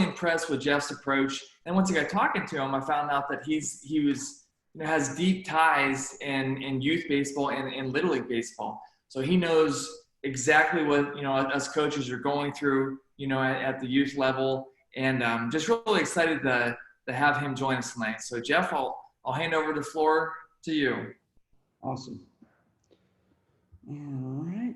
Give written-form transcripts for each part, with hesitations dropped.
really impressed with Jeff's approach. And once I got talking to him, I found out that he has deep ties in youth baseball and in Little League baseball. So he knows exactly what, us coaches are going through, at the youth level. And just really excited to have him join us tonight. So Jeff, I'll hand over the floor to you. Awesome. All right.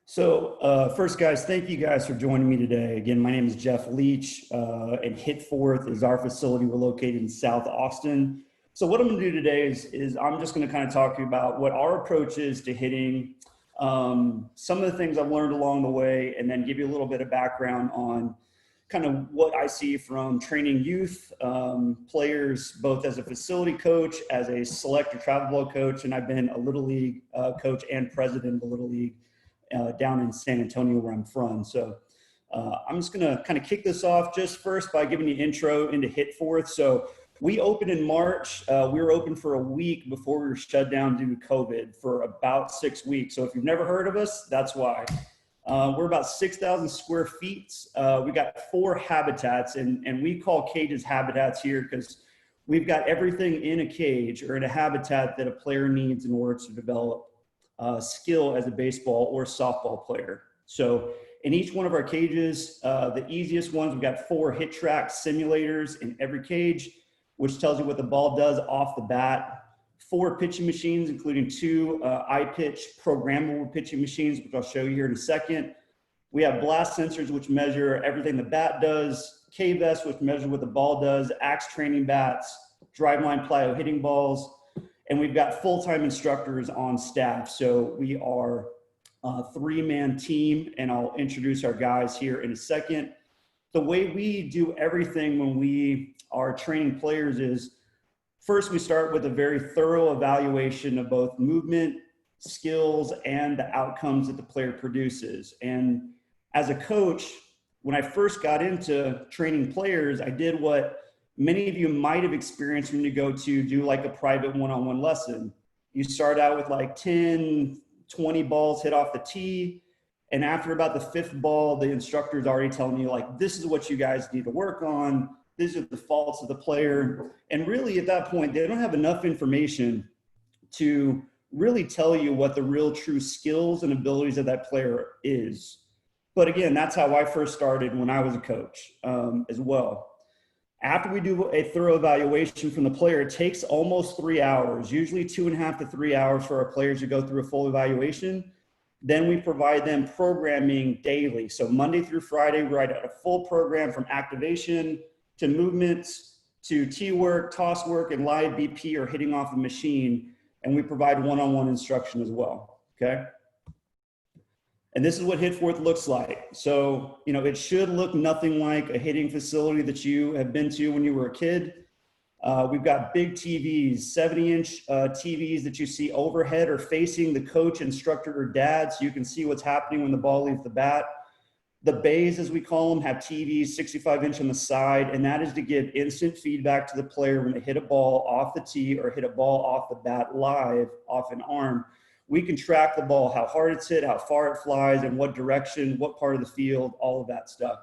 So first, guys, thank you guys for joining me today. Again, my name is Jeff Leach, and HitForth is our facility. We're located in South Austin. So what I'm going to do today is I'm just going to kind of talk to you about what our approach is to hitting, some of the things I've learned along the way, and then give you a little bit of background on kind of what I see from training youth players, both as a facility coach, as a select or travel ball coach, and I've been a Little League coach and president of the Little League down in San Antonio, where I'm from. So I'm just going to kind of kick this off just first by giving you an intro into HitForth. So we opened in March. We were open for a week before we were shut down due to COVID for about 6 weeks. So if you've never heard of us, that's why. We're about 6,000 square feet. We got 4 habitats, and we call cages habitats here because we've got everything in a cage or in a habitat that a player needs in order to develop skill as a baseball or softball player. So in each one of our cages, the easiest ones, we've got 4 hit track simulators in every cage, which tells you what the ball does off the bat. 4 pitching machines, including 2 iPitch programmable pitching machines, which I'll show you here in a second. We have blast sensors, which measure everything the bat does, K-Vest, which measures what the ball does, axe training bats, driveline plyo hitting balls, and we've got full-time instructors on staff. So we are a 3-man team, and I'll introduce our guys here in a second. The way we do everything when we are training players is, first, we start with a very thorough evaluation of both movement, skills, and the outcomes that the player produces. And as a coach, when I first got into training players, I did what many of you might have experienced when you go to do like a private one-on-one lesson. You start out with like 10, 20 balls hit off the tee. And after about the 5th ball, the instructor's already telling you, like, this is what you guys need to work on. These are the faults of the player. And really at that point, they don't have enough information to really tell you what the real true skills and abilities of that player is. But again, that's how I first started when I was a coach as well. After we do a thorough evaluation from the player, it takes almost 3 hours, usually 2.5 to 3 hours for our players to go through a full evaluation. Then we provide them programming daily. So Monday through Friday, we write out a full program from activation to movements, to tee work, toss work, and live BP or hitting off a machine. And we provide one-on-one instruction as well, okay? And this is what HitForth looks like. So, it should look nothing like a hitting facility that you have been to when you were a kid. We've got big TVs, 70-inch TVs that you see overhead or facing the coach, instructor, or dad, so you can see what's happening when the ball leaves the bat. The bays, as we call them, have TVs 65-inch on the side, and that is to give instant feedback to the player when they hit a ball off the tee or hit a ball off the bat live off an arm. We can track the ball, how hard it's hit, how far it flies, in what direction, what part of the field, all of that stuff.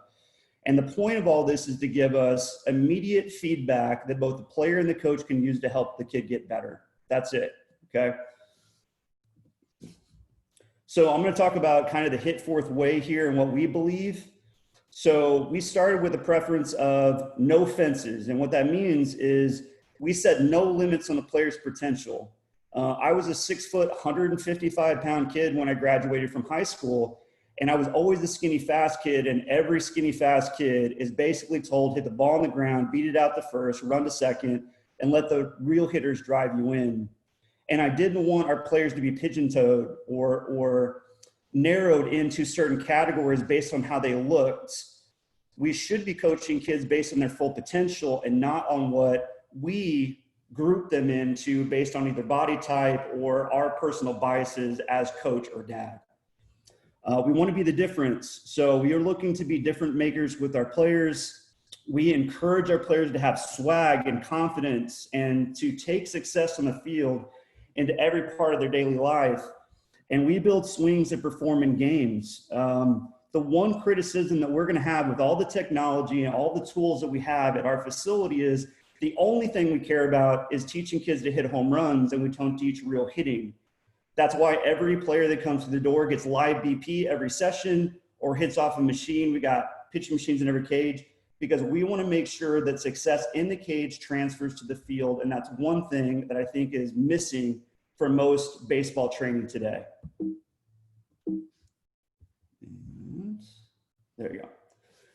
And the point of all this is to give us immediate feedback that both the player and the coach can use to help the kid get better. That's it, okay? So I'm going to talk about kind of the HitForth way here and what we believe. So we started with a preference of no fences. And what that means is we set no limits on the player's potential. I was a 6 foot, 155-pound kid when I graduated from high school, and I was always the skinny fast kid, and every skinny fast kid is basically told, hit the ball on the ground, beat it out to first, run to second, and let the real hitters drive you in. And I didn't want our players to be pigeon-toed or narrowed into certain categories based on how they looked. We should be coaching kids based on their full potential and not on what we group them into based on either body type or our personal biases as coach or dad. We want to be the difference. So we are looking to be difference makers with our players. We encourage our players to have swag and confidence and to take success on the field into every part of their daily life. And we build swings that perform in games. the one criticism that we're going to have with all the technology and all the tools that we have at our facility is the only thing we care about is teaching kids to hit home runs, and we don't teach real hitting. That's why every player that comes through the door gets live BP every session or hits off a machine. We got pitching machines in every cage because we want to make sure that success in the cage transfers to the field. And that's one thing that I think is missing for most baseball training today. There you go.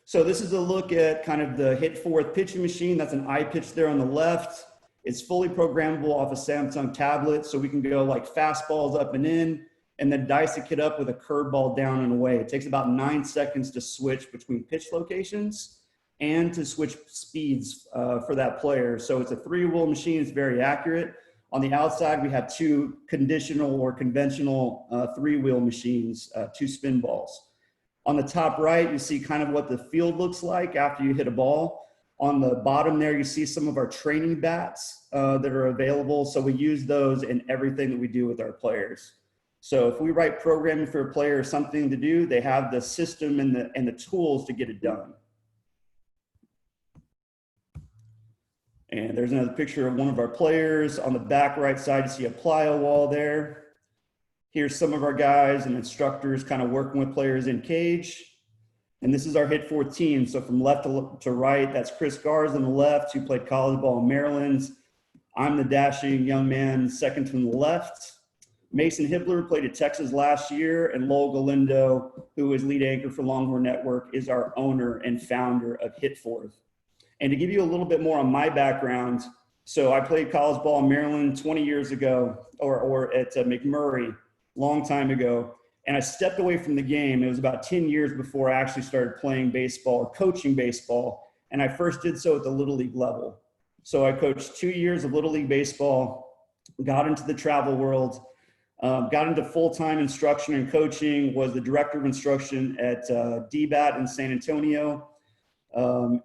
So this is a look at kind of the HitForth pitching machine. That's an iPitch there on the left. It's fully programmable off a Samsung tablet, so we can go like fastballs up and in, and then dice a kid up with a curveball down and away. It takes about 9 seconds to switch between pitch locations and to switch speeds for that player. So it's a 3-wheel machine. It's very accurate. On the outside, we have 2 conditional or conventional 3-wheel machines, 2 spin balls. On the top right, you see kind of what the field looks like after you hit a ball. On the bottom there, you see some of our training bats that are available. So we use those in everything that we do with our players. So if we write programming for a player or something to do, they have the system and the tools to get it done. And there's another picture of one of our players. On the back right side, you see a plyo wall there. Here's some of our guys and instructors kind of working with players in cage. And this is our HitForth team. So from left to right, that's Chris Garza on the left, who played college ball in Maryland. I'm the dashing young man, second from the left. Mason Hibbler played at Texas last year, and Lowell Galindo, who is lead anchor for Longhorn Network, is our owner and founder of HitForth. And to give you a little bit more on my background, so I played college ball in Maryland 20 years ago, or at McMurray, long time ago. And I stepped away from the game. It was about 10 years before I actually started playing baseball or coaching baseball. And I first did so at the Little League level. So I coached 2 years of Little League baseball, got into the travel world, got into full-time instruction and coaching, was the director of instruction at DBAT in San Antonio,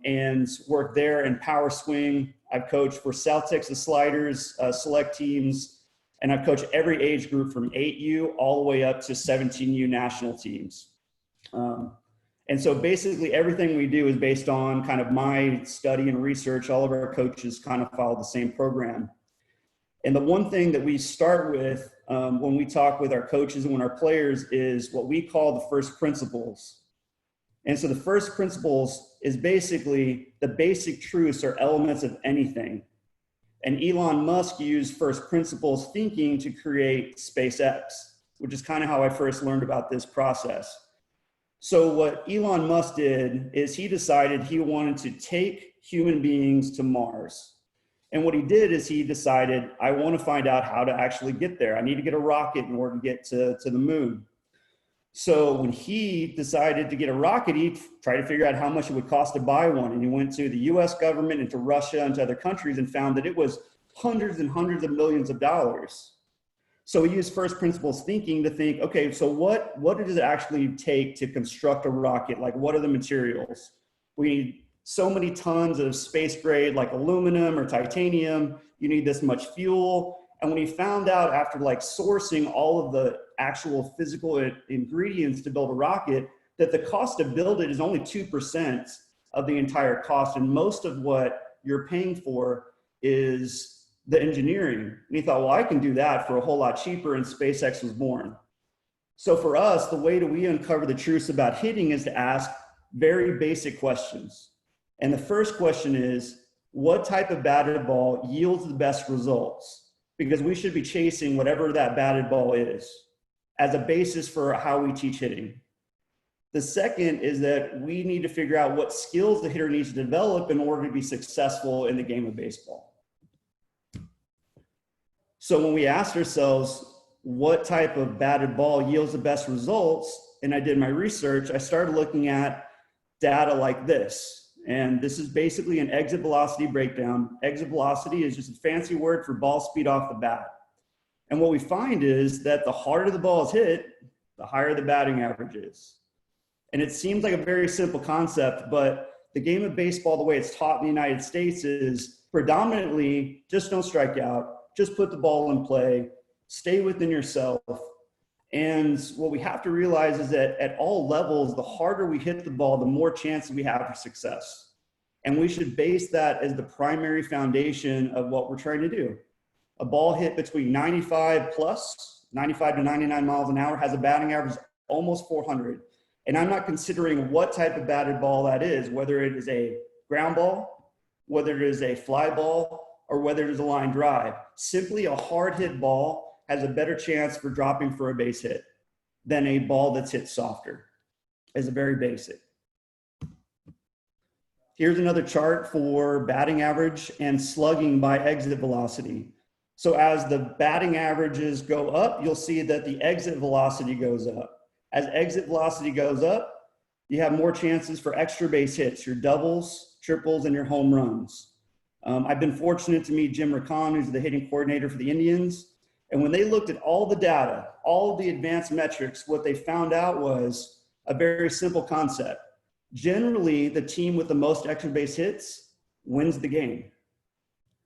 and worked there in power swing. I've coached for South Texas Sliders, select teams, and I've coached every age group from 8U all the way up to 17U national teams. And so basically everything we do is based on kind of my study and research. All of our coaches kind of follow the same program. And the one thing that we start with when we talk with our coaches and when our players is what we call the first principles. And so the first principles is basically the basic truths or elements of anything. And Elon Musk used first principles thinking to create SpaceX, which is kind of how I first learned about this process. So what Elon Musk did is he decided he wanted to take human beings to Mars. And what he did is he decided, I want to find out how to actually get there. I need to get a rocket in order to get to the moon. So when he decided to get a rocket, he tried to figure out how much it would cost to buy one. And he went to the US government and to Russia and to other countries and found that it was hundreds and hundreds of millions of dollars. So he used first principles thinking to think, okay, so what does it actually take to construct a rocket? Like, what are the materials? We need so many tons of space grade, like aluminum or titanium. You need this much fuel. And when he found out after like sourcing all of the actual physical ingredients to build a rocket, that the cost to build it is only 2% of the entire cost. And most of what you're paying for is the engineering. And he thought, well, I can do that for a whole lot cheaper, and SpaceX was born. So for us, the way that we uncover the truths about hitting is to ask very basic questions. And the first question is, what type of batted ball yields the best results? Because we should be chasing whatever that batted ball is as a basis for how we teach hitting. The second is that we need to figure out what skills the hitter needs to develop in order to be successful in the game of baseball. So when we asked ourselves what type of batted ball yields the best results, and I did my research, I started looking at data like this. And this is basically an exit velocity breakdown. Exit velocity is just a fancy word for ball speed off the bat. And what we find is that the harder the ball is hit, the higher the batting average is. And it seems like a very simple concept, but the game of baseball, the way it's taught in the United States, is predominantly just don't strike out, just put the ball in play, stay within yourself. And what we have to realize is that at all levels, the harder we hit the ball, the more chances we have for success. And we should base that as the primary foundation of what we're trying to do. A ball hit between 95 to 99 miles an hour has a batting average almost 400. And I'm not considering what type of batted ball that is, whether it is a ground ball, whether it is a fly ball, or whether it is a line drive. Simply a hard hit ball has a better chance for dropping for a base hit than a ball that's hit softer. Is a very basic. Here's another chart for batting average and slugging by exit velocity. So as the batting averages go up, you'll see that the exit velocity goes up. As exit velocity goes up, you have more chances for extra base hits, your doubles, triples, and your home runs. I've been fortunate to meet Jim Rakan, who's the hitting coordinator for the Indians. And when they looked at all the data, all of the advanced metrics, what they found out was a very simple concept. Generally, the team with the most extra base hits wins the game.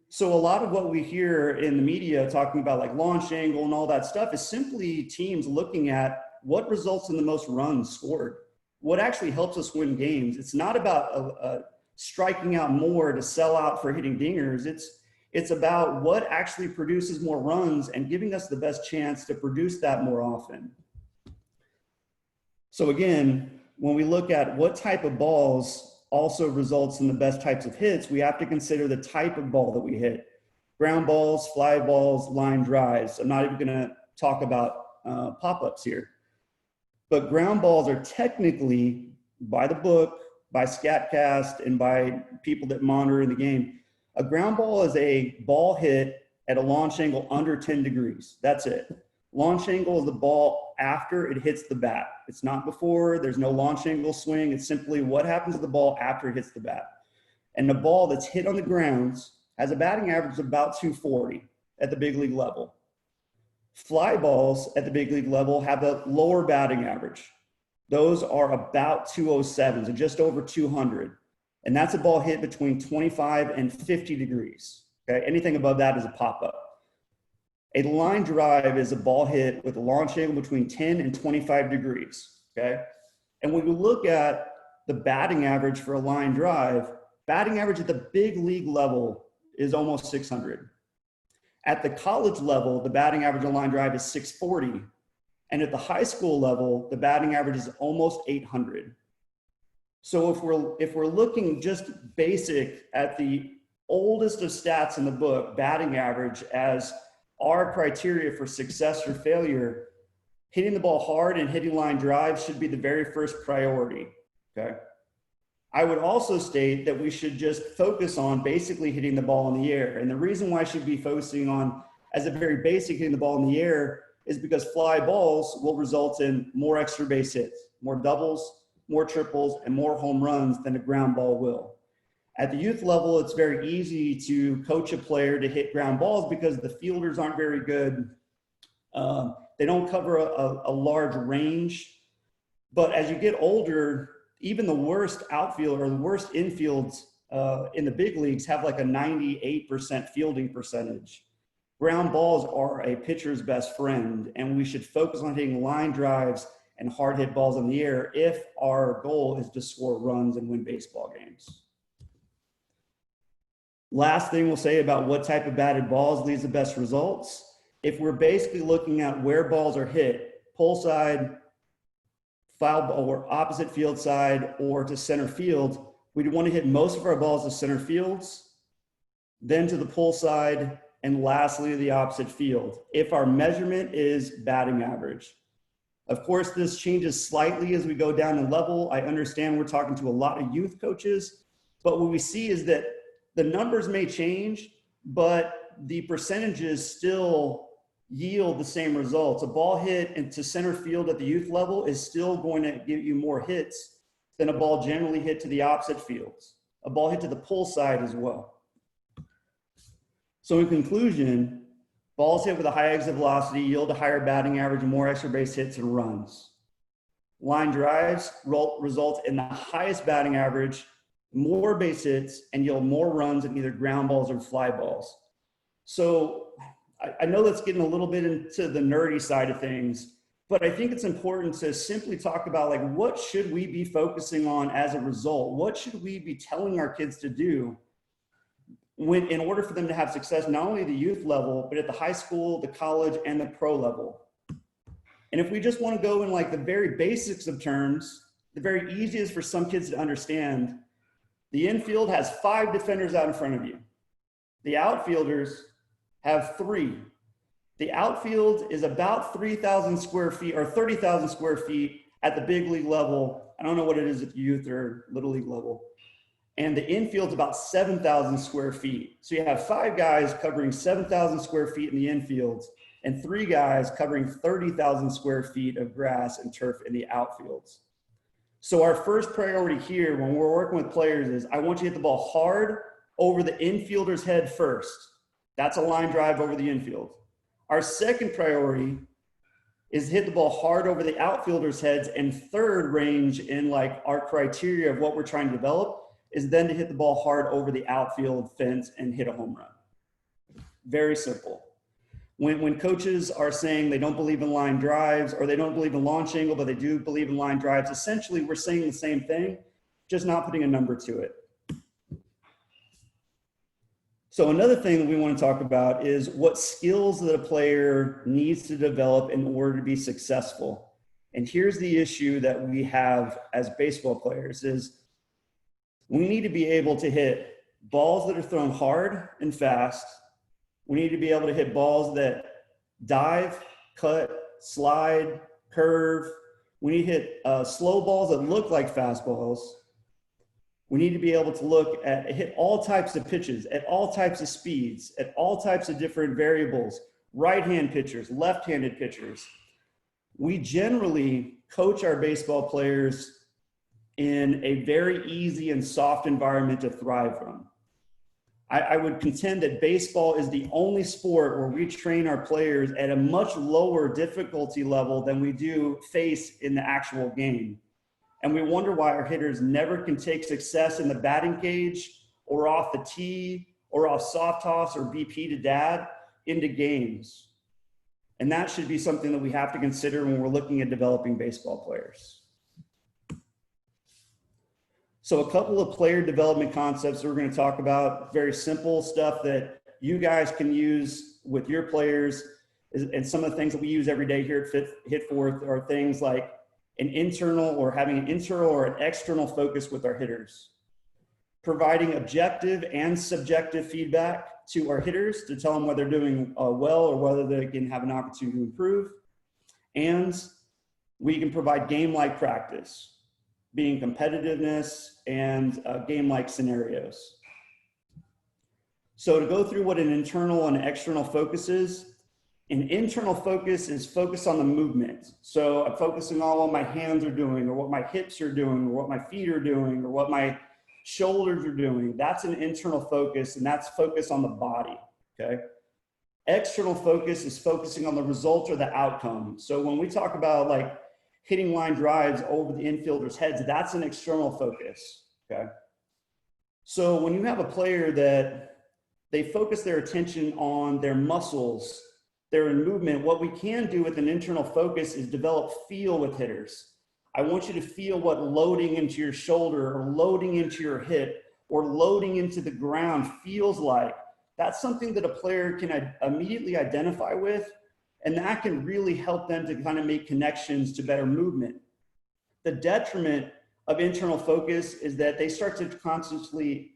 So a lot of what we hear in the media talking about like launch angle and all that stuff is simply teams looking at what results in the most runs scored, what actually helps us win games. It's not about striking out more to sell out for hitting dingers. It's about what actually produces more runs and giving us the best chance to produce that more often. So again, when we look at what type of balls also results in the best types of hits, we have to consider the type of ball that we hit. Ground balls, fly balls, line drives. I'm not even gonna talk about pop-ups here. But ground balls are technically, by the book, by StatCast, and by people that monitor the game, a ground ball is a ball hit at a launch angle under 10 degrees. That's it. Launch angle is the ball after it hits the bat. It's not before, there's no launch angle swing. It's simply what happens to the ball after it hits the bat. And the ball that's hit on the grounds has a batting average of about 240 at the big league level. Fly balls at the big league level have a lower batting average. Those are about 207, so just over 200. And that's a ball hit between 25 and 50 degrees. Okay, anything above that is a pop-up. A line drive is a ball hit with a launch angle between 10 and 25 degrees, okay? And when we look at the batting average for a line drive, batting average at the big league level is almost 600. At the college level, the batting average on a line drive is 640. And at the high school level, the batting average is almost 800. So if we're looking just basic at the oldest of stats in the book, batting average, as our criteria for success or failure, hitting the ball hard and hitting line drives should be the very first priority, okay? I would also state that we should just focus on basically hitting the ball in the air. And the reason why I should be focusing on, as a very basic, hitting the ball in the air is because fly balls will result in more extra base hits, more doubles, more triples, and more home runs than a ground ball will. At the youth level, it's very easy to coach a player to hit ground balls because the fielders aren't very good. They don't cover a large range. But as you get older, even the worst outfield or the worst infields in the big leagues have like a 98% fielding percentage. Ground balls are a pitcher's best friend, and we should focus on hitting line drives and hard hit balls in the air if our goal is to score runs and win baseball games. Last thing we'll say about what type of batted balls leads the best results. If we're basically looking at where balls are hit, pull side, foul ball, or opposite field side, or to center field, we'd want to hit most of our balls to center fields, then to the pull side, and lastly to the opposite field, if our measurement is batting average. Of course, this changes slightly as we go down the level. I understand we're talking to a lot of youth coaches, but what we see is that the numbers may change, but the percentages still yield the same results. A ball hit into center field at the youth level is still going to give you more hits than a ball generally hit to the opposite fields. A ball hit to the pull side as well. So in conclusion, balls hit with a high exit velocity yield a higher batting average and more extra base hits and runs. Line drives result in the highest batting average, more base hits, and yield more runs in either ground balls or fly balls. So I know that's getting a little bit into the nerdy side of things, But I think it's important to simply talk about, like, what should we be focusing on as a result? What should we be telling our kids to do in order for them to have success, not only at the youth level, but at the high school, the college, and the pro level? And if we just want to go in like the very basics of terms, the very easiest for some kids to understand, the infield has 5 defenders out in front of you. The outfielders have 3. The outfield is about 3,000 square feet or 30,000 square feet at the big league level. I don't know what it is at the youth or little league level. And the infield's about 7,000 square feet. So you have 5 guys covering 7,000 square feet in the infield and 3 guys covering 30,000 square feet of grass and turf in the outfields. So our first priority here when we're working with players is I want you to hit the ball hard over the infielder's head first. That's a line drive over the infield. Our second priority is hit the ball hard over the outfielders' heads, and third range in like our criteria of what we're trying to develop is then to hit the ball hard over the outfield fence and hit a home run. Very simple. When coaches are saying they don't believe in line drives or they don't believe in launch angle, but they do believe in line drives, essentially we're saying the same thing, just not putting a number to it. So another thing that we want to talk about is what skills that a player needs to develop in order to be successful. And here's the issue that we have as baseball players is we need to be able to hit balls that are thrown hard and fast. We need to be able to hit balls that dive, cut, slide, curve. We need to hit slow balls that look like fastballs. We need to be able to hit all types of pitches, at all types of speeds, at all types of different variables, right-hand pitchers, left-handed pitchers. We generally coach our baseball players in a very easy and soft environment to thrive from. I would contend that baseball is the only sport where we train our players at a much lower difficulty level than we do face in the actual game. And we wonder why our hitters never can take success in the batting cage or off the tee or off soft toss or BP to dad into games. And that should be something that we have to consider when we're looking at developing baseball players. So a couple of player development concepts that we're going to talk about, very simple stuff that you guys can use with your players. And some of the things that we use every day here at HitForth are things like an internal or having an internal or an external focus with our hitters. Providing objective and subjective feedback to our hitters to tell them whether they're doing well or whether they can have an opportunity to improve. And we can provide game-like practice, being competitiveness and game-like scenarios. So to go through what an internal and external focus is, an internal focus is focus on the movement. So I'm focusing on what my hands are doing or what my hips are doing or what my feet are doing or what my shoulders are doing. That's an internal focus, and that's focus on the body, okay? External focus is focusing on the result or the outcome. So when we talk about like hitting line drives over the infielders' heads, that's an external focus, okay? So when you have a player that they focus their attention on their muscles, their movement, what we can do with an internal focus is develop feel with hitters. I want you to feel what loading into your shoulder or loading into your hip or loading into the ground feels like. That's something that a player can immediately identify with, and that can really help them to kind of make connections to better movement. The detriment of internal focus is that they start to consciously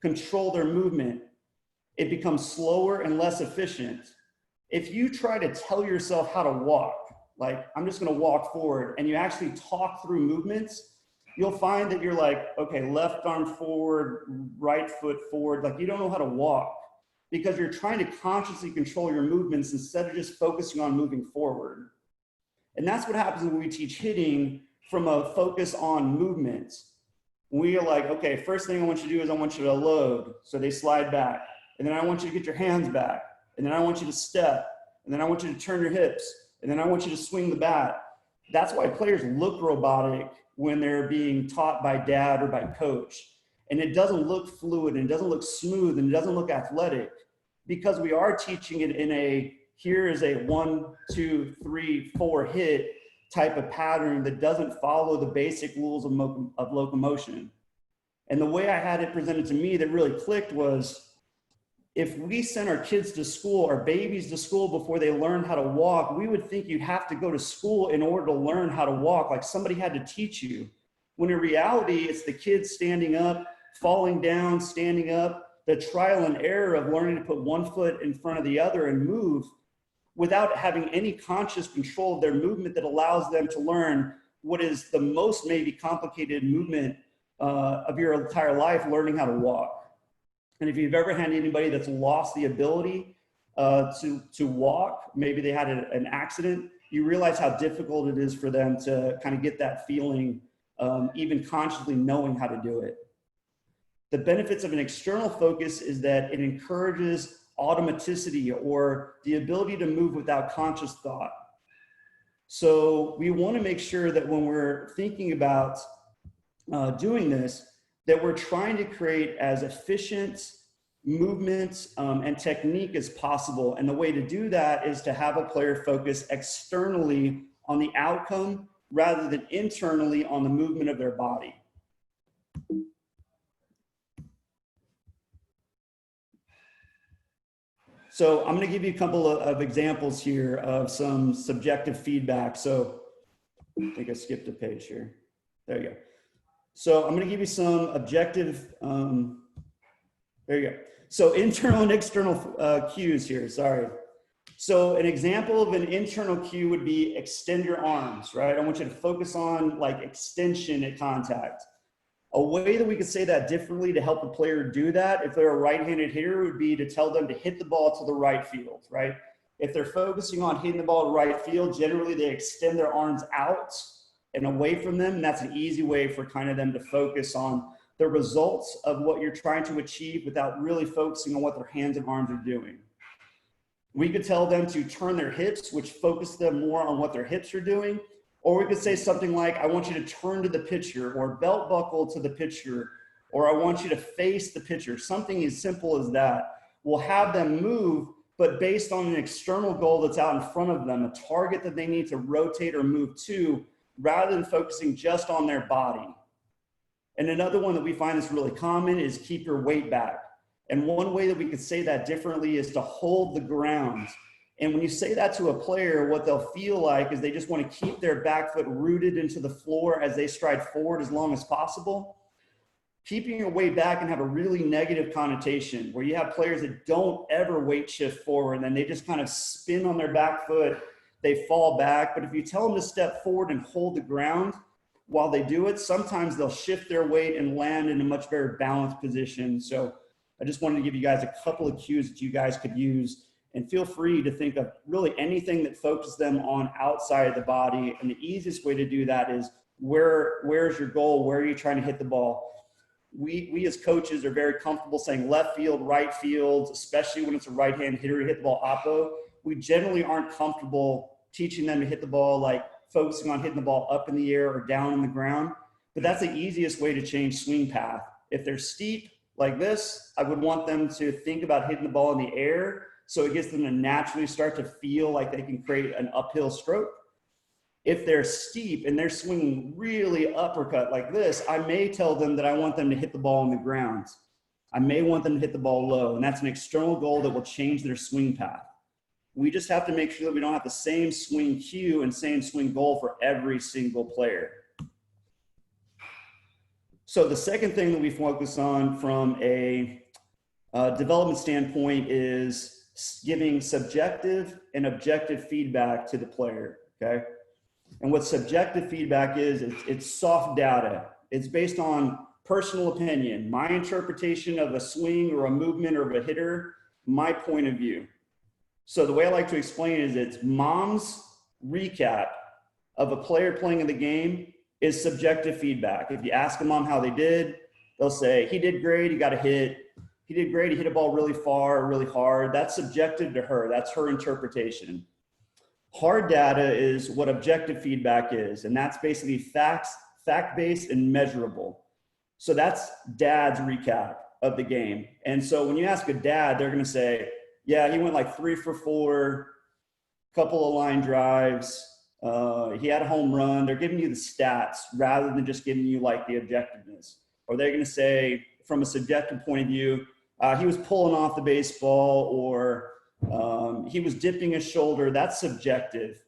control their movement. It becomes slower and less efficient. If you try to tell yourself how to walk, like I'm just gonna walk forward, and you actually talk through movements, you'll find that you're like, okay, left arm forward, right foot forward, like you don't know how to walk because you're trying to consciously control your movements instead of just focusing on moving forward. And that's what happens when we teach hitting from a focus on movements. We are like, okay, first thing I want you to do is I want you to load. So they slide back. And then I want you to get your hands back. And then I want you to step. And then I want you to turn your hips. And then I want you to swing the bat. That's why players look robotic when they're being taught by dad or by coach. And it doesn't look fluid and it doesn't look smooth and it doesn't look athletic because we are teaching it in a here is a 1, 2, 3, 4 hit type of pattern that doesn't follow the basic rules of locomotion. And the way I had it presented to me that really clicked was, if we sent our kids to school, our babies to school before they learned how to walk, we would think you'd have to go to school in order to learn how to walk, like somebody had to teach you. When in reality, it's the kids standing up, falling down, standing up, the trial and error of learning to put one foot in front of the other and move without having any conscious control of their movement that allows them to learn what is the most maybe complicated movement of your entire life, learning how to walk. And if you've ever had anybody that's lost the ability to walk, maybe they had an accident, you realize how difficult it is for them to kind of get that feeling, even consciously knowing how to do it. The benefits of an external focus is that it encourages automaticity, or the ability to move without conscious thought. So we want to make sure that when we're thinking about doing this, that we're trying to create as efficient movements and technique as possible. And the way to do that is to have a player focus externally on the outcome rather than internally on the movement of their body. So I'm going to give you a couple of examples here of some subjective feedback. So I think I skipped a page here. There you go. So I'm going to give you some objective, there you go. So internal and external cues here, sorry. So an example of an internal cue would be extend your arms, right? I want you to focus on like extension at contact. A way that we could say that differently to help a player do that, if they're a right-handed hitter, would be to tell them to hit the ball to the right field, right? If they're focusing on hitting the ball to right field, generally they extend their arms out and away from them. And that's an easy way for kind of them to focus on the results of what you're trying to achieve without really focusing on what their hands and arms are doing. We could tell them to turn their hips, which focus them more on what their hips are doing. Or we could say something like, I want you to turn to the pitcher, or belt buckle to the pitcher, or I want you to face the pitcher. Something as simple as that. We'll have them move, but based on an external goal that's out in front of them, a target that they need to rotate or move to, rather than focusing just on their body. And another one that we find is really common is keep your weight back. And one way that we could say that differently is to hold the ground. And when you say that to a player, what they'll feel like is they just want to keep their back foot rooted into the floor as they stride forward as long as possible. Keeping your weight back can have a really negative connotation where you have players that don't ever weight shift forward and then they just kind of spin on their back foot, they fall back. But if you tell them to step forward and hold the ground while they do it, sometimes they'll shift their weight and land in a much better balanced position. So I just wanted to give you guys a couple of cues that you guys could use. And feel free to think of really anything that focuses them on outside of the body. And the easiest way to do that is where's your goal? Where are you trying to hit the ball? We as coaches are very comfortable saying left field, right field, especially when it's a right-hand hitter to hit the ball oppo. We generally aren't comfortable teaching them to hit the ball, like focusing on hitting the ball up in the air or down on the ground. But that's the easiest way to change swing path. If they're steep like this, I would want them to think about hitting the ball in the air, so it gets them to naturally start to feel like they can create an uphill stroke. If they're steep and they're swinging really uppercut like this, I may tell them that I want them to hit the ball on the ground. I may want them to hit the ball low, and that's an external goal that will change their swing path. We just have to make sure that we don't have the same swing cue and same swing goal for every single player. So the second thing that we focus on from a development standpoint is giving subjective and objective feedback to the player, okay? And what subjective feedback is, it's soft data. It's based on personal opinion, my interpretation of a swing or a movement or of a hitter, my point of view. So the way I like to explain it is it's mom's recap of a player playing in the game is subjective feedback. If you ask a mom how they did, they'll say, he did great, he got a hit. He did great, he hit a ball really far, really hard. That's subjective to her, that's her interpretation. Hard data is what objective feedback is, and that's basically fact-based and measurable. So that's dad's recap of the game. And so when you ask a dad, they're gonna say, yeah, he went like 3 for 4, couple of line drives. He had a home run. They're giving you the stats rather than just giving you like the objectiveness. Or they're going to say, from a subjective point of view, he was pulling off the baseball, or he was dipping his shoulder. That's subjective.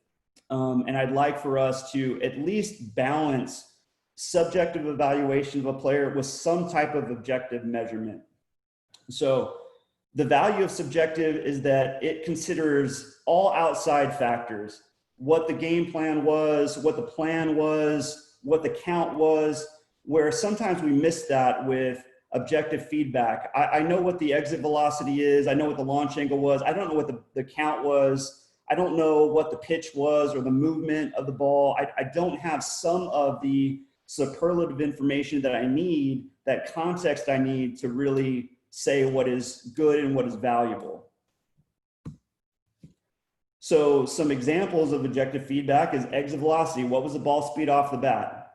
And I'd like for us to at least balance subjective evaluation of a player with some type of objective measurement. So the value of subjective is that it considers all outside factors, what the game plan was, what the plan was, what the count was, where sometimes we miss that with objective feedback. I know what the exit velocity is. I know what the launch angle was. I don't know what the count was. I don't know what the pitch was or the movement of the ball. I don't have some of the superlative information that I need, that context I need to really say what is good and what is valuable. So some examples of objective feedback is exit velocity. What was the ball speed off the bat?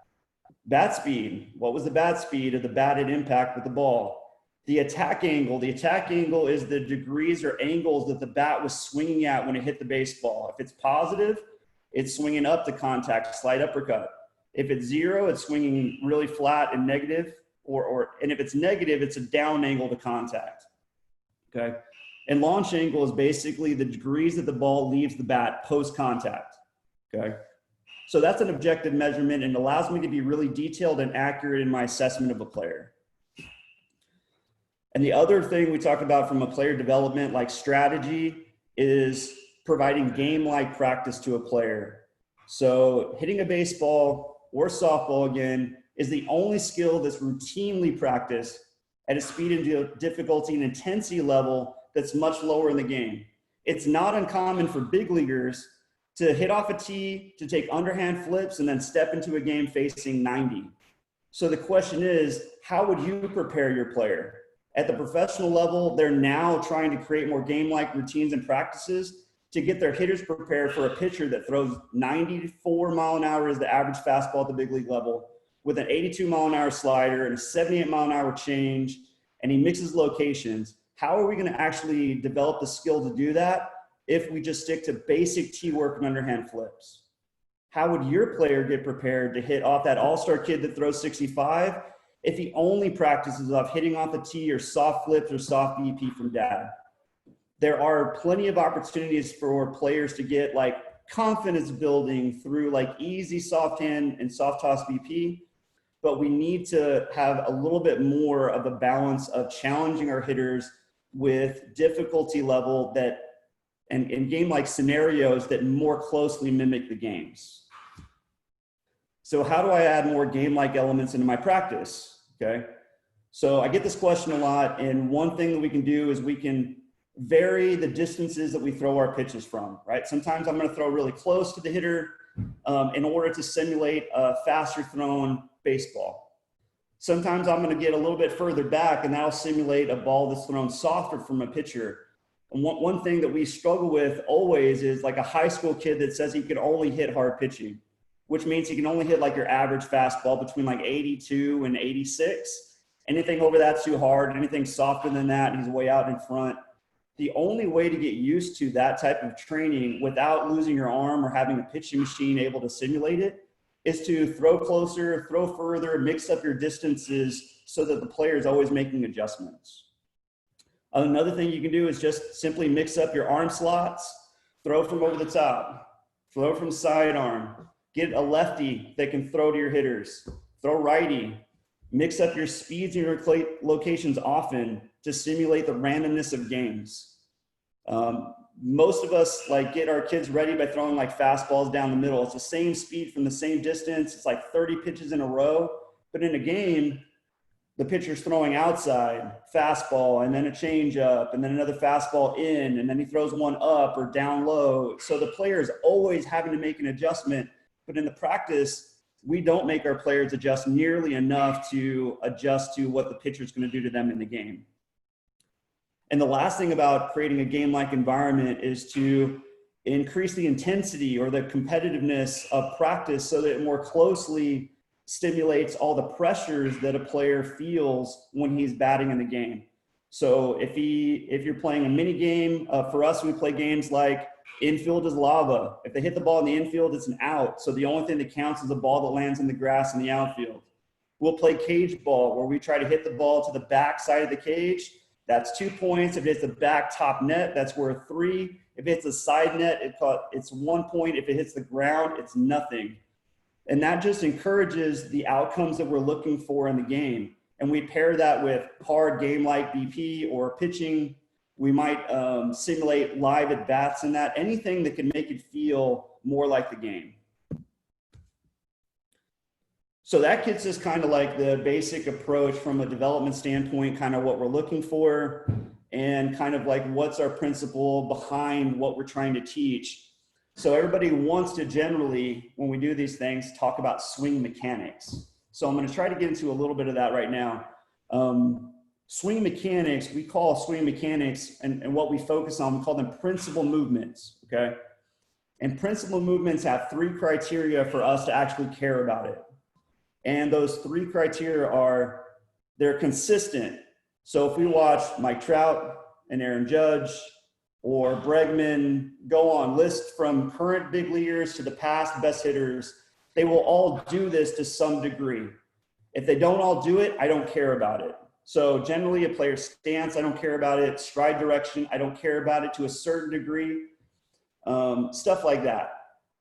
Bat speed. What was the bat speed of the batted impact with the ball? The attack angle. The attack angle is the degrees or angles that the bat was swinging at when it hit the baseball. If it's positive, it's swinging up to contact, slight uppercut. If it's zero, it's swinging really flat and negative, and if it's negative, it's a down angle to contact. Okay. And launch angle is basically the degrees that the ball leaves the bat post contact. Okay. So that's an objective measurement and allows me to be really detailed and accurate in my assessment of a player. And the other thing we talked about from a player development, like strategy, is providing game-like practice to a player. So hitting a baseball or softball, again, is the only skill that's routinely practiced at a speed and difficulty and intensity level that's much lower in the game. It's not uncommon for big leaguers to hit off a tee, to take underhand flips, and then step into a game facing 90. So the question is, how would you prepare your player? At the professional level, they're now trying to create more game-like routines and practices to get their hitters prepared for a pitcher that throws 94 mile an hour is the average fastball at the big league level, with an 82 mile an hour slider and a 78 mile an hour change, and he mixes locations. How are we going to actually develop the skill to do that if we just stick to basic tee work and underhand flips? How would your player get prepared to hit off that all-star kid that throws 65 if he only practices off hitting off the tee or soft flips or soft BP from dad? There are plenty of opportunities for players to get like confidence building through like easy soft hand and soft toss BP, but we need to have a little bit more of a balance of challenging our hitters with difficulty level that and game-like scenarios that more closely mimic the games. So how do I add more game-like elements into my practice? Okay. So I get this question a lot, and one thing that we can do is we can vary the distances that we throw our pitches from, right? Sometimes I'm going to throw really close to the hitter in order to simulate a faster thrown baseball. Sometimes I'm going to get a little bit further back, and that'll simulate a ball that's thrown softer from a pitcher. And one thing that we struggle with always is like a high school kid that says he can only hit hard pitching, which means he can only hit like your average fastball between like 82 and 86. Anything over that's too hard. Anything softer than that, he's way out in front. The only way to get used to that type of training without losing your arm or having a pitching machine able to simulate it is to throw closer, throw further, mix up your distances so that the player is always making adjustments. Another thing you can do is just simply mix up your arm slots, throw from over the top, throw from sidearm, get a lefty that can throw to your hitters, throw righty, mix up your speeds and your locations often to simulate the randomness of games. Most of us like get our kids ready by throwing like fastballs down the middle. It's the same speed from the same distance. It's like 30 pitches in a row, but in a game, the pitcher's throwing outside fastball and then a change up and then another fastball in, and then he throws one up or down low. So the player is always having to make an adjustment, but in the practice, we don't make our players adjust nearly enough to adjust to what the pitcher's going to do to them in the game. And the last thing about creating a game-like environment is to increase the intensity or the competitiveness of practice so that it more closely stimulates all the pressures that a player feels when he's batting in the game. So if you're playing a mini game, for us, we play games like Infield is lava. If they hit the ball in the infield, it's an out. So the only thing that counts is the ball that lands in the grass in the outfield. We'll play cage ball, where we try to hit the ball to the back side of the cage. That's 2 points. If it's the back top net, that's worth 3. If it's a side net, it's 1 point. If it hits the ground, it's nothing. And that just encourages the outcomes that we're looking for in the game. And we pair that with hard game-like BP or pitching. We might simulate live at-bats in that. Anything that can make it feel more like the game. So that gets us kind of like the basic approach from a development standpoint, kind of what we're looking for, and kind of like what's our principle behind what we're trying to teach. So everybody wants to generally, when we do these things, talk about swing mechanics. So I'm going to try to get into a little bit of that right now. Swing mechanics, we call swing mechanics, and what we focus on, we call them principal movements, okay? And principal movements have 3 criteria for us to actually care about it. And those 3 criteria are, they're consistent. So if we watch Mike Trout and Aaron Judge or Bregman, go on, list from current big leaguers to the past best hitters, they will all do this to some degree. If they don't all do it, I don't care about it. So generally a player's stance, I don't care about it. Stride direction, I don't care about it to a certain degree. Stuff like that.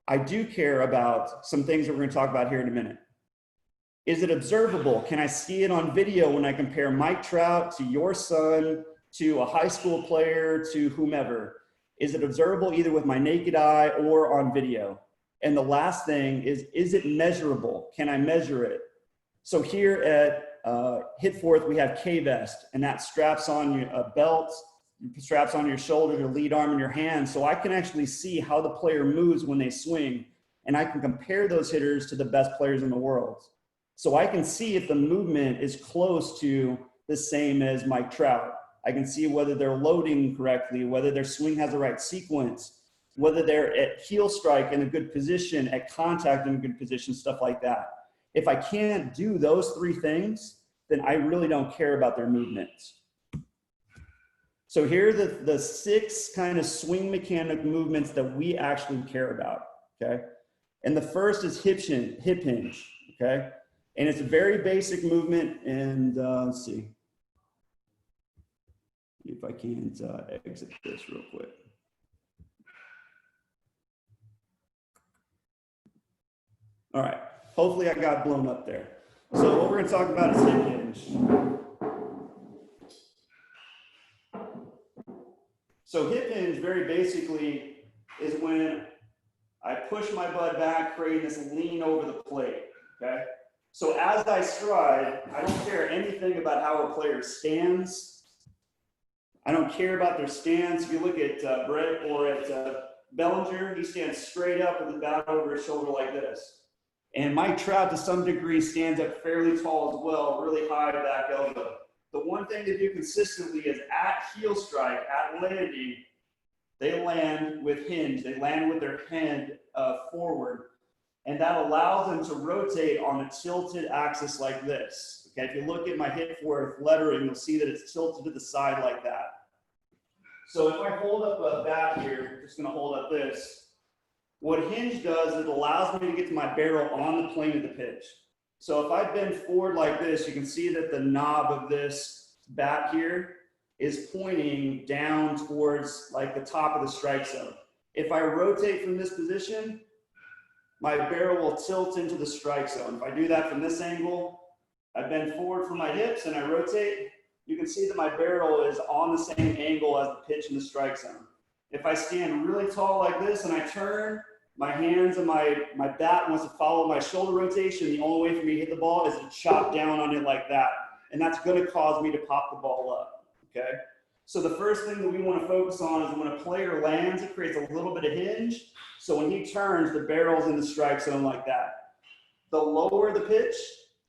I do care about some things that we're going to talk about here in a minute. Is it observable? Can I see it on video when I compare Mike Trout to your son, to a high school player, to whomever? Is it observable either with my naked eye or on video? And the last thing is it measurable? Can I measure it? So here at HitForth, we have K-Vest, and that straps on a belt, straps on your shoulder, your lead arm, and your hand. So I can actually see how the player moves when they swing, and I can compare those hitters to the best players in the world. So I can see if the movement is close to the same as Mike Trout. I can see whether they're loading correctly, whether their swing has the right sequence, whether they're at heel strike in a good position, at contact in a good position, stuff like that. If I can't do those 3 things, then I really don't care about their movements. So here are the 6 kind of swing mechanic movements that we actually care about, okay? And the first is hip hinge, okay? And it's a very basic movement, and let's see if I can't exit this real quick. All right, hopefully I got blown up there. So what we're going to talk about is hip hinge. So hip hinge very basically is when I push my butt back, creating this lean over the plate, okay? So as I stride, I don't care anything about how a player stands. I don't care about their stance. If you look at Brett or at Bellinger, he stands straight up with the bat over his shoulder like this. And Mike Trout, to some degree, stands up fairly tall as well, really high back elbow. The one thing they do consistently is at heel strike, at landing, they land with hinge. They land with their hand forward. And that allows them to rotate on a tilted axis like this. Okay, if you look at my HitForth lettering, you'll see that it's tilted to the side like that. So if I hold up a bat here, I'm just going to hold up this. What hinge does is it allows me to get to my barrel on the plane of the pitch. So if I bend forward like this, you can see that the knob of this bat here is pointing down towards like the top of the strike zone. If I rotate from this position, my barrel will tilt into the strike zone. If I do that from this angle, I bend forward from my hips and I rotate, you can see that my barrel is on the same angle as the pitch in the strike zone. If I stand really tall like this and I turn, my hands and my bat wants to follow my shoulder rotation. The only way for me to hit the ball is to chop down on it like that. And that's going to cause me to pop the ball up, okay? So the first thing that we want to focus on is when a player lands, it creates a little bit of hinge. So when he turns, the barrel's in the strike zone like that. The lower the pitch,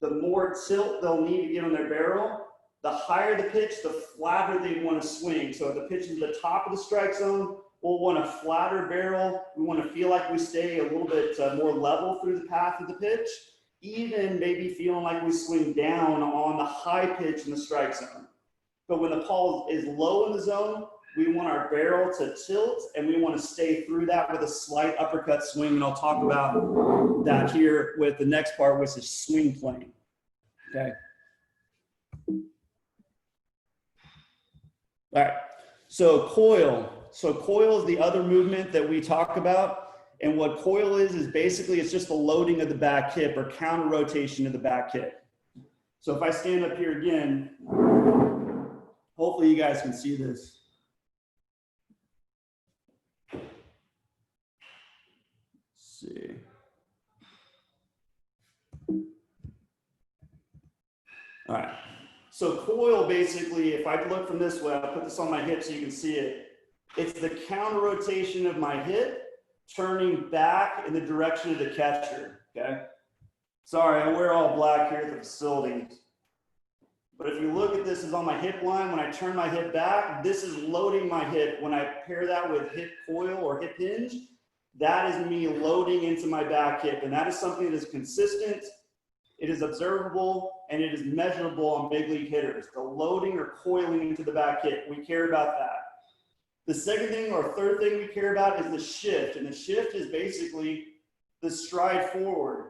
the more tilt they'll need to get on their barrel. The higher the pitch, the flatter they want to swing. So if the pitch is the top of the strike zone, we'll want a flatter barrel. We want to feel like we stay a little bit more level through the path of the pitch, even maybe feeling like we swing down on the high pitch in the strike zone. But when the ball is low in the zone, we want our barrel to tilt, and we want to stay through that with a slight uppercut swing. And I'll talk about that here with the next part, which is swing playing. Okay. All right. So coil. So coil is the other movement that we talk about. And what coil is basically it's just the loading of the back hip or counter rotation of the back hip. So if I stand up here again, hopefully you guys can see this. Let's see. All right. So coil basically, if I look from this way, I'll put this on my hip so you can see it. It's the counter rotation of my hip turning back in the direction of the catcher, okay? Sorry, I wear all black here at the facility. But if you look at this is on my hip line, when I turn my hip back, this is loading my hip. When I pair that with hip coil or hip hinge, that is me loading into my back hip. And that is something that is consistent, it is observable, and it is measurable on big league hitters. The loading or coiling into the back hip, we care about that. The second thing or third thing we care about is the shift. And the shift is basically the stride forward.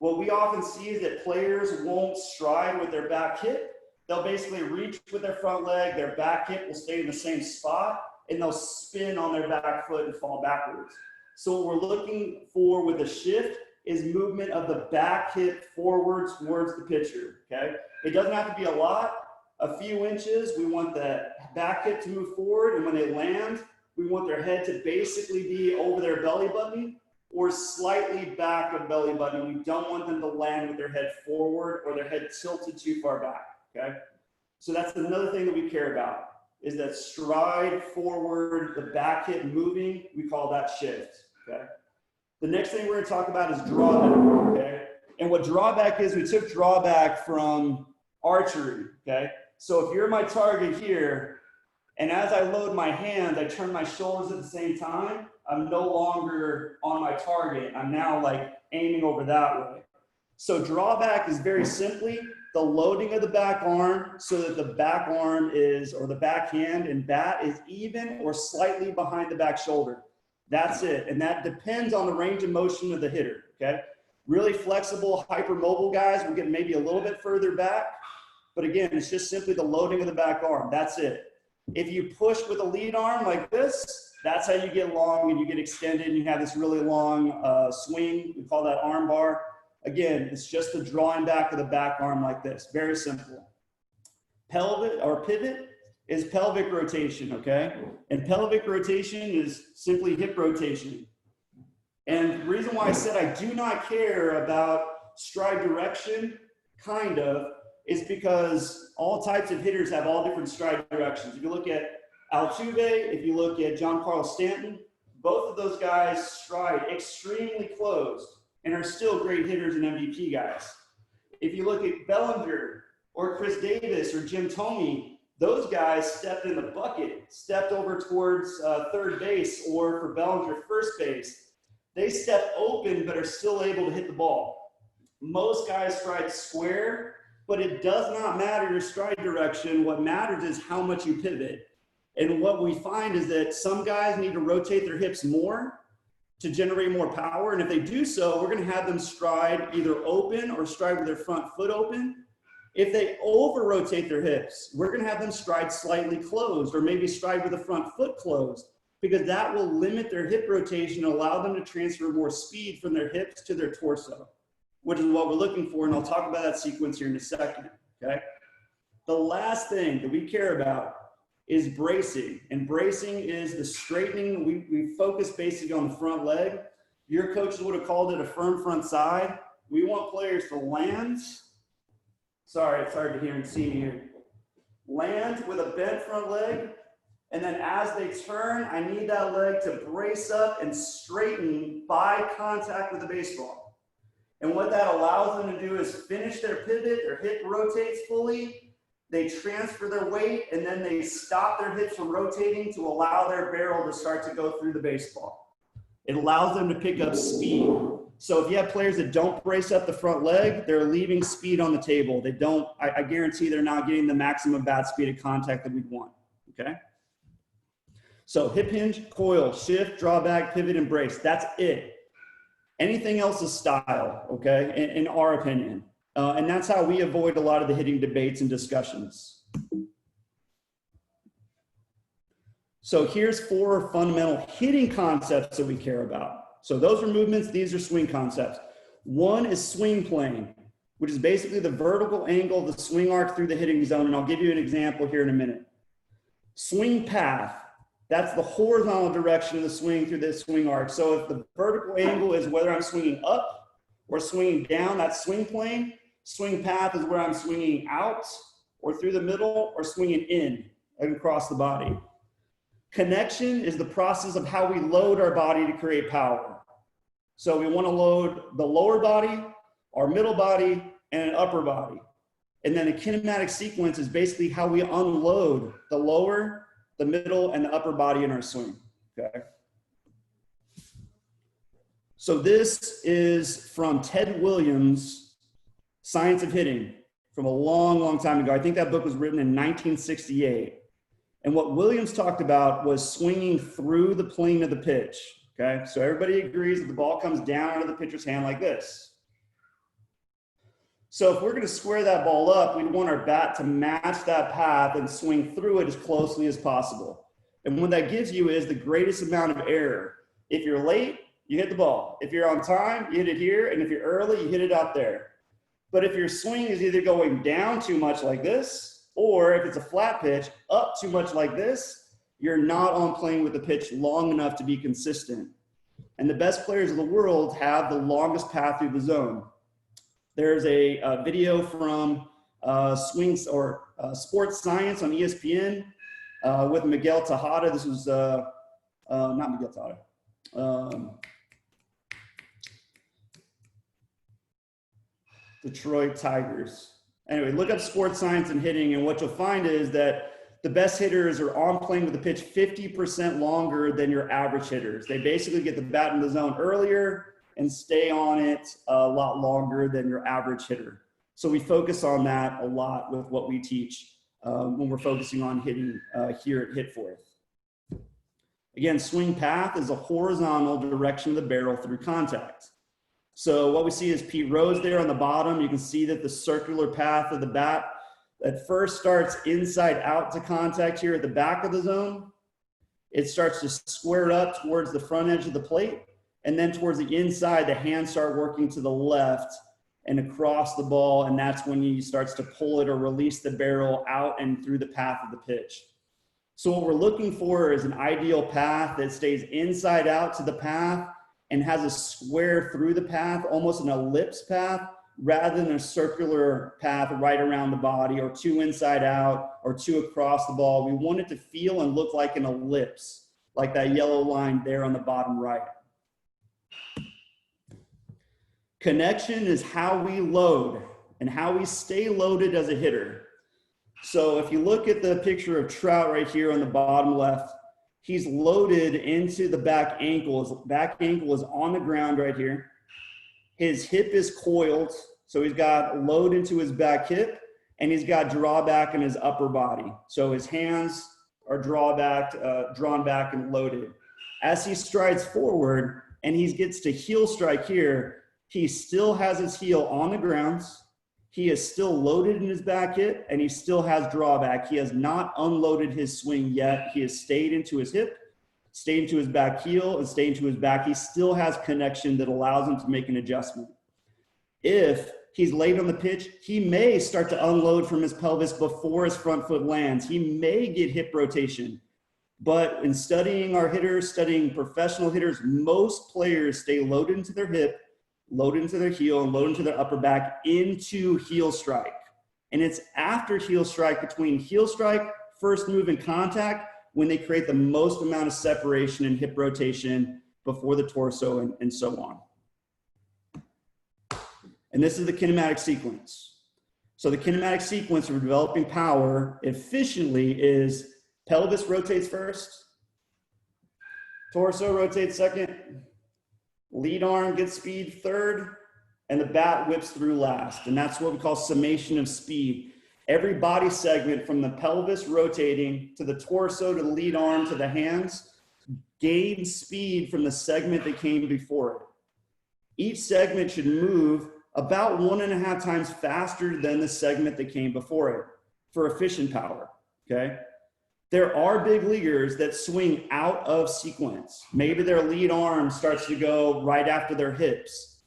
What we often see is that players won't stride with their back hip. They'll basically reach with their front leg, their back hip will stay in the same spot, and they'll spin on their back foot and fall backwards. So what we're looking for with a shift is movement of the back hip forward towards the pitcher, okay? It doesn't have to be a lot. A few inches, we want the back hip to move forward, and when they land, we want their head to basically be over their belly button or slightly back of belly button. We don't want them to land with their head forward or their head tilted too far back, okay? So that's another thing that we care about, is that stride forward, the back hip moving, we call that shift, okay? The next thing we're gonna talk about is drawback, okay? And what drawback is, we took drawback from archery, okay? So if you're my target here, and as I load my hands, I turn my shoulders at the same time, I'm no longer on my target. I'm now like aiming over that way. So drawback is very simply the loading of the back arm so that the back arm is, or the back hand and bat is even or slightly behind the back shoulder. That's it. And that depends on the range of motion of the hitter, okay? Really flexible, hypermobile guys will get maybe a little bit further back. But again, it's just simply the loading of the back arm. That's it. If you push with a lead arm like this, that's how you get long and you get extended and you have this really long swing. We call that arm bar. Again, it's just the drawing back of the back arm like this. Very simple. Pelvic or pivot is pelvic rotation, okay? And pelvic rotation is simply hip rotation. And the reason why I said I do not care about stride direction, kind of, is because all types of hitters have all different stride directions. If you look at Altuve, if you look at Giancarlo Stanton, both of those guys stride extremely closed and are still great hitters and MVP guys. If you look at Bellinger or Chris Davis or Jim Thome, those guys stepped in the bucket, stepped over towards third base, or for Bellinger, first base. They step open but are still able to hit the ball. Most guys stride square, but it does not matter your stride direction. What matters is how much you pivot. And what we find is that some guys need to rotate their hips more to generate more power. And if they do so, we're going to have them stride either open or stride with their front foot open. If they over rotate their hips, we're going to have them stride slightly closed or maybe stride with the front foot closed, because that will limit their hip rotation and allow them to transfer more speed from their hips to their torso, which is what we're looking for. And I'll talk about that sequence here in a second, okay? The last thing that we care about is bracing. And bracing is the straightening. We focus basically on the front leg. Your coaches would have called it a firm front side. We want players to land. Sorry, it's hard to hear and see me here. Land with a bent front leg. And then as they turn, I need that leg to brace up and straighten by contact with the baseball. And what that allows them to do is finish their pivot, their hip rotates fully, they transfer their weight, and then they stop their hips from rotating to allow their barrel to start to go through the baseball. It allows them to pick up speed. So if you have players that don't brace up the front leg, they're leaving speed on the table. They don't, I guarantee they're not getting the maximum bat speed at contact that we'd want, okay? So hip hinge, coil, shift, drawback, pivot, and brace. That's it. Anything else is style, okay, in our opinion. And that's how we avoid a lot of the hitting debates and discussions. So here's 4 fundamental hitting concepts that we care about. So those are movements, these are swing concepts. One is swing plane, which is basically the vertical angle of the swing arc through the hitting zone. And I'll give you an example here in a minute. Swing path, that's the horizontal direction of the swing through the swing arc. So if the vertical angle is whether I'm swinging up or swinging down, that's swing plane. Swing path is where I'm swinging out or through the middle or swinging in and across the body. Connection is the process of how we load our body to create power. So we want to load the lower body, our middle body, and an upper body. And then a kinematic sequence is basically how we unload the lower, the middle, and the upper body in our swing, okay? So this is from Ted Williams' Science of Hitting from a long, long time ago. I think that book was written in 1968. And what Williams talked about was swinging through the plane of the pitch, okay? So everybody agrees that the ball comes down out of the pitcher's hand like this. So if we're going to square that ball up, we want our bat to match that path and swing through it as closely as possible. And what that gives you is the greatest amount of error. If you're late, you hit the ball. If you're on time, you hit it here. And if you're early, you hit it out there. But if your swing is either going down too much like this, or if it's a flat pitch, up too much like this, you're not on playing with the pitch long enough to be consistent. And the best players of the world have the longest path through the zone. There's a video from Swings or Sports Science on ESPN with Miguel Tejada. This was not Miguel Tejada. Detroit Tigers. Anyway, look up Sports Science and hitting, and what you'll find is that the best hitters are on playing with the pitch 50% longer than your average hitters. They basically get the bat in the zone earlier and stay on it a lot longer than your average hitter. So we focus on that a lot with what we teach when we're focusing on hitting here at HitForth. Again, swing path is a horizontal direction of the barrel through contact. So what we see is Pete Rose there on the bottom. You can see that the circular path of the bat at first starts inside out to contact here at the back of the zone. It starts to square up towards the front edge of the plate. And then towards the inside, the hands start working to the left and across the ball. And that's when he starts to pull it or release the barrel out and through the path of the pitch. So what we're looking for is an ideal path that stays inside out to the path and has a square through the path, almost an ellipse path, rather than a circular path right around the body or 2 inside out or 2 across the ball. We want it to feel and look like an ellipse, like that yellow line there on the bottom right. Connection is how we load and how we stay loaded as a hitter. So if you look at the picture of Trout right here on the bottom left, he's loaded into the back ankle. His back ankle is on the ground right here. His hip is coiled, so he's got load into his back hip, and he's got drawback in his upper body. So his hands are drawn back and loaded. As he strides forward and he gets to heel strike here, he still has his heel on the ground. He is still loaded in his back hip, and he still has drawback. He has not unloaded his swing yet. He has stayed into his hip, stayed into his back heel, and stayed into his back. He still has connection that allows him to make an adjustment. If he's late on the pitch, he may start to unload from his pelvis before his front foot lands. He may get hip rotation. But in studying our hitters, studying professional hitters, most players stay loaded into their hip, load into their heel, and load into their upper back into heel strike. And it's after heel strike, between heel strike, first move, and contact, when they create the most amount of separation and hip rotation before the torso and so on. And this is the kinematic sequence. So the kinematic sequence for developing power efficiently is pelvis rotates first, torso rotates second, lead arm gets speed third, and the bat whips through last. And that's what we call summation of speed. Every body segment from the pelvis rotating to the torso to the lead arm to the hands gains speed from the segment that came before it. Each segment should move about 1.5 times faster than the segment that came before it for efficient power, okay? There are big leaguers that swing out of sequence. Maybe their lead arm starts to go right after their hips.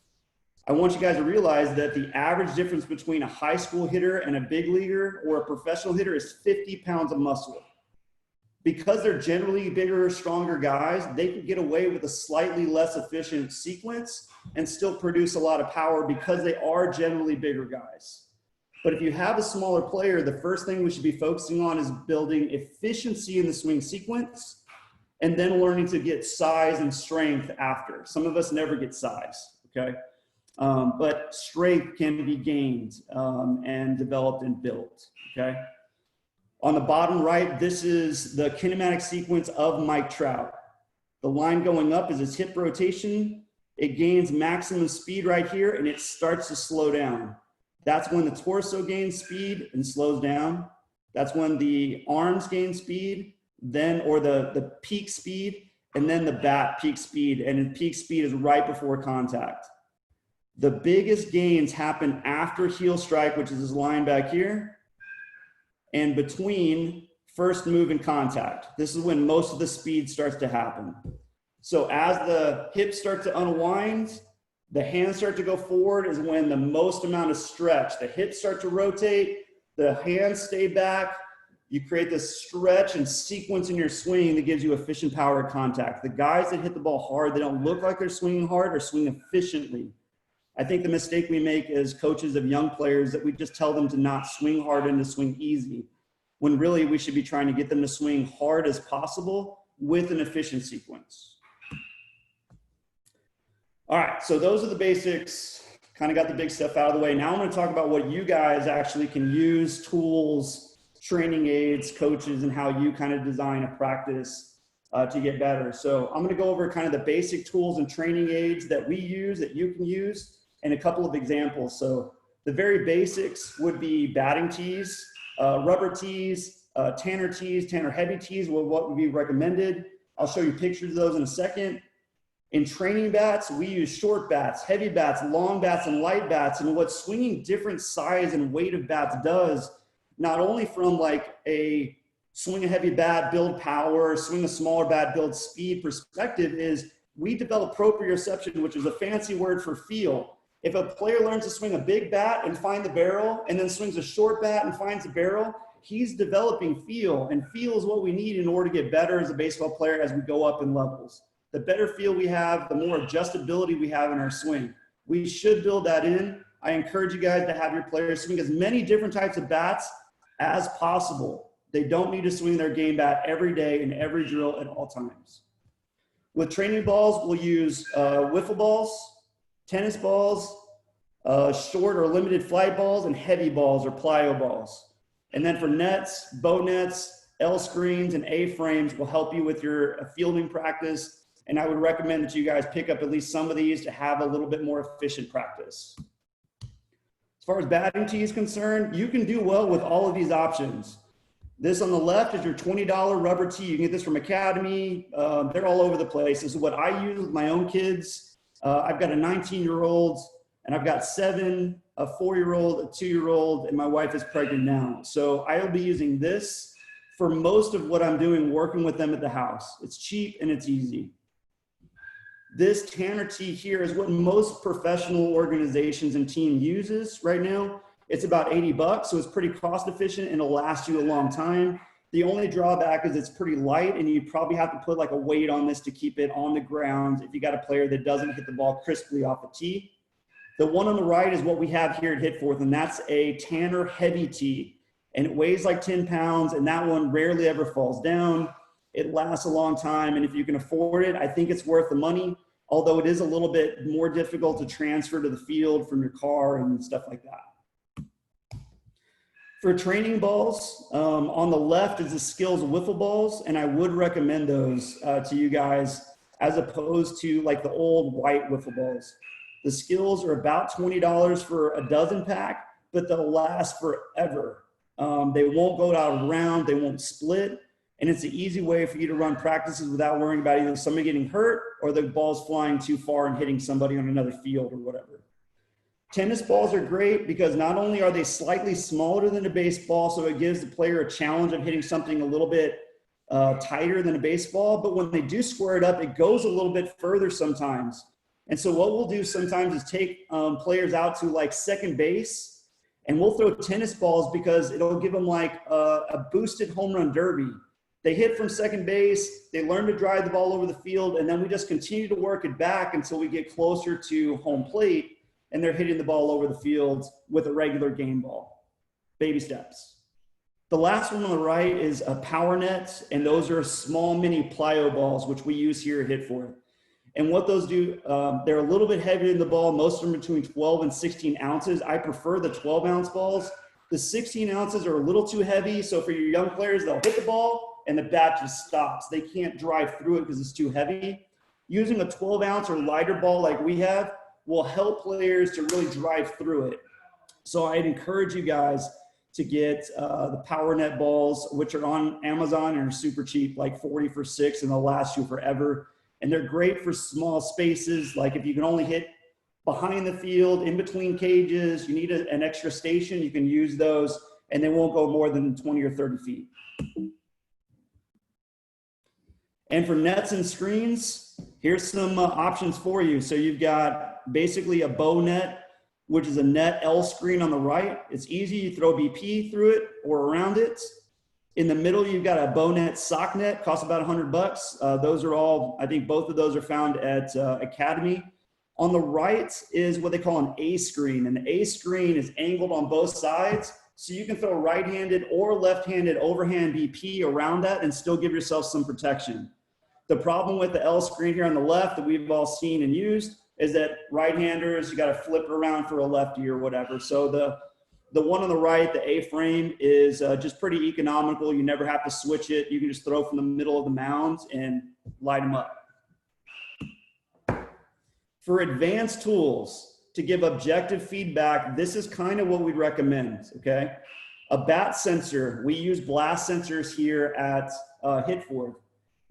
I want you guys to realize that the average difference between a high school hitter and a big leaguer or a professional hitter is 50 pounds of muscle. Because they're generally bigger, stronger guys, they can get away with a slightly less efficient sequence and still produce a lot of power because they are generally bigger guys. But if you have a smaller player, the first thing we should be focusing on is building efficiency in the swing sequence and then learning to get size and strength after. Some of us never get size, okay? But strength can be gained and developed and built, okay? On the bottom right, this is the kinematic sequence of Mike Trout. The line going up is his hip rotation. It gains maximum speed right here and it starts to slow down. That's when the torso gains speed and slows down. That's when the arms gain speed, then, or the peak speed, and then the bat peak speed. And peak speed is right before contact. The biggest gains happen after heel strike, which is this line back here, and between first move and contact. This is when most of the speed starts to happen. So as the hips start to unwind, the hands start to go forward is when the most amount of stretch. The hips start to rotate, the hands stay back. You create this stretch and sequence in your swing that gives you efficient power at contact. The guys that hit the ball hard, they don't look like they're swinging hard or swing efficiently. I think the mistake we make as coaches of young players that we just tell them to not swing hard and to swing easy, when really we should be trying to get them to swing hard as possible with an efficient sequence. All right, so those are the basics, kind of got the big stuff out of the way. Now I'm gonna talk about what you guys actually can use, tools, training aids, coaches, and how you kind of design a practice to get better. So I'm gonna go over kind of the basic tools and training aids that we use, that you can use, and a couple of examples. So the very basics would be batting tees, rubber tees, Tanner heavy tees, what would be recommended. I'll show you pictures of those in a second. In training bats, we use short bats, heavy bats, long bats, and light bats. And what swinging different size and weight of bats does, not only from like a swing a heavy bat, build power, swing a smaller bat, build speed perspective, is we develop proprioception, which is a fancy word for feel. If a player learns to swing a big bat and find the barrel, and then swings a short bat and finds the barrel, he's developing feel. And feel is what we need in order to get better as a baseball player as we go up in levels. The better feel we have, the more adjustability we have in our swing. We should build that in. I encourage you guys to have your players swing as many different types of bats as possible. They don't need to swing their game bat every day in every drill at all times. With training balls, we'll use wiffle balls, tennis balls, short or limited flight balls, and heavy balls or plyo balls. And then for nets, bow nets, L screens, and A frames will help you with your fielding practice. And I would recommend that you guys pick up at least some of these to have a little bit more efficient practice. As far as batting tee is concerned, you can do well with all of these options. This on the left is your $20 rubber tee. You can get this from Academy. They're all over the place. This is what I use with my own kids. I've got a 19-year-old, and I've got 7, a 4-year-old, a 2-year-old, and my wife is pregnant now. So I will be using this for most of what I'm doing, working with them at the house. It's cheap and it's easy. This Tanner tee here is what most professional organizations and team uses right now. It's about 80 bucks, so it's pretty cost efficient and it'll last you a long time. The only drawback is it's pretty light and you probably have to put like a weight on this to keep it on the ground if you got a player that doesn't hit the ball crisply off the tee. The one on the right is what we have here at HitForth, and that's a Tanner heavy tee. And it weighs like 10 pounds, and that one rarely ever falls down. It lasts a long time, and if you can afford it, I think it's worth the money, although it is a little bit more difficult to transfer to the field from your car and stuff like that. For training balls, on the left is the Skills wiffle balls, and I would recommend those to you guys as opposed to like the old white wiffle balls. The Skills are about $20 for a dozen pack, but they'll last forever. They won't go out of round. They won't split. And it's an easy way for you to run practices without worrying about either somebody getting hurt or the ball's flying too far and hitting somebody on another field or whatever. Tennis balls are great because not only are they slightly smaller than a baseball, so it gives the player a challenge of hitting something a little bit tighter than a baseball, but when they do square it up, it goes a little bit further sometimes. And so what we'll do sometimes is take players out to like second base, and we'll throw tennis balls because it'll give them like a boosted home run derby. They hit from second base, they learn to drive the ball over the field, and then we just continue to work it back until we get closer to home plate, and they're hitting the ball over the field with a regular game ball. Baby steps. The last one on the right is a power net, and those are small mini plyo balls, which we use here at HitForth. And what those do, they're a little bit heavier than the ball, most of them between 12 and 16 ounces. I prefer the 12-ounce balls. The 16 ounces are a little too heavy, so for your young players, they'll hit the ball, and the bat just stops. They can't drive through it because it's too heavy. Using a 12-ounce or lighter ball like we have will help players to really drive through it. So I'd encourage you guys to get the power net balls, which are on Amazon and are super cheap, like 40 for $6, and they'll last you forever. And they're great for small spaces, like if you can only hit behind the field, in between cages, you need an extra station, you can use those, and they won't go more than 20 or 30 feet. And for nets and screens, here's some options for you. So you've got basically a bow net, which is a net L screen on the right. It's easy, you throw BP through it or around it. In the middle, you've got a bow net sock net, costs about $100. Those are all, I think both of those are found at Academy. On the right is what they call an A screen, and the A screen is angled on both sides. So you can throw right-handed or left-handed overhand BP around that and still give yourself some protection. The problem with the L screen here on the left that we've all seen and used is that right-handers, you got to flip it around for a lefty or whatever. So the one on the right, the A frame, is just pretty economical. You never have to switch it. You can just throw from the middle of the mound and light them up. For advanced tools to give objective feedback, this is kind of what we'd recommend, okay? A bat sensor, we use blast sensors here at HitForth,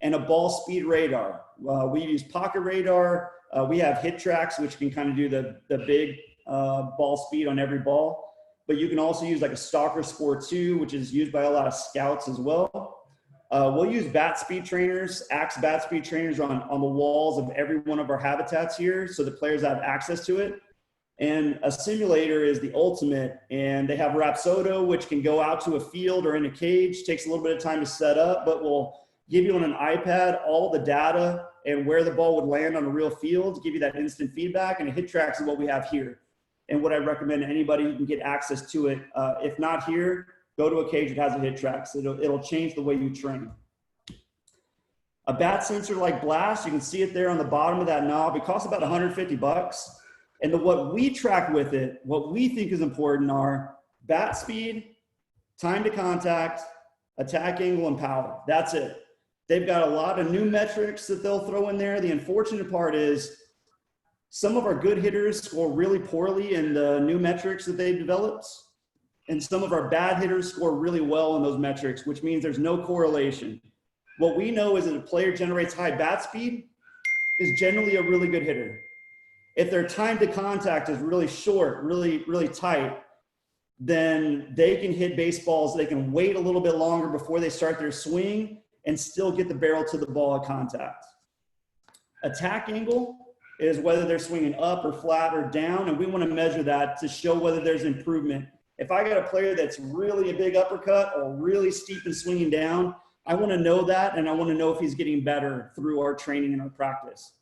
and a ball speed radar. We use pocket radar. We have HitTrax, which can kind of do the big ball speed on every ball. But you can also use like a Stalker Sport 2, which is used by a lot of scouts as well. We'll use bat speed trainers, Axe bat speed trainers on the walls of every one of our habitats here so the players have access to it. And a simulator is the ultimate, and they have Rapsodo, which can go out to a field or in a cage. Takes a little bit of time to set up, but will give you on an iPad all the data and where the ball would land on a real field, give you that instant feedback. And a HitTrax is what we have here. And what I recommend to anybody who can get access to it, if not here, go to a cage that has a HitTrax. It'll change the way you train. A bat sensor like Blast, you can see it there on the bottom of that knob. It costs about $150. And what we track with it, what we think is important are bat speed, time to contact, attack angle, and power. That's it. They've got a lot of new metrics that they'll throw in there. The unfortunate part is some of our good hitters score really poorly in the new metrics that they've developed. And some of our bad hitters score really well in those metrics, which means there's no correlation. What we know is that a player generates high bat speed is generally a really good hitter. If their time to contact is really short, really tight, then they can hit baseballs. They can wait a little bit longer before they start their swing and still get the barrel to the ball at contact. Attack angle is whether they're swinging up or flat or down, and we want to measure that to show whether there's improvement. If I got a player that's really a big uppercut or really steep and swinging down, I want to know that, and I want to know if he's getting better through our training and our practice.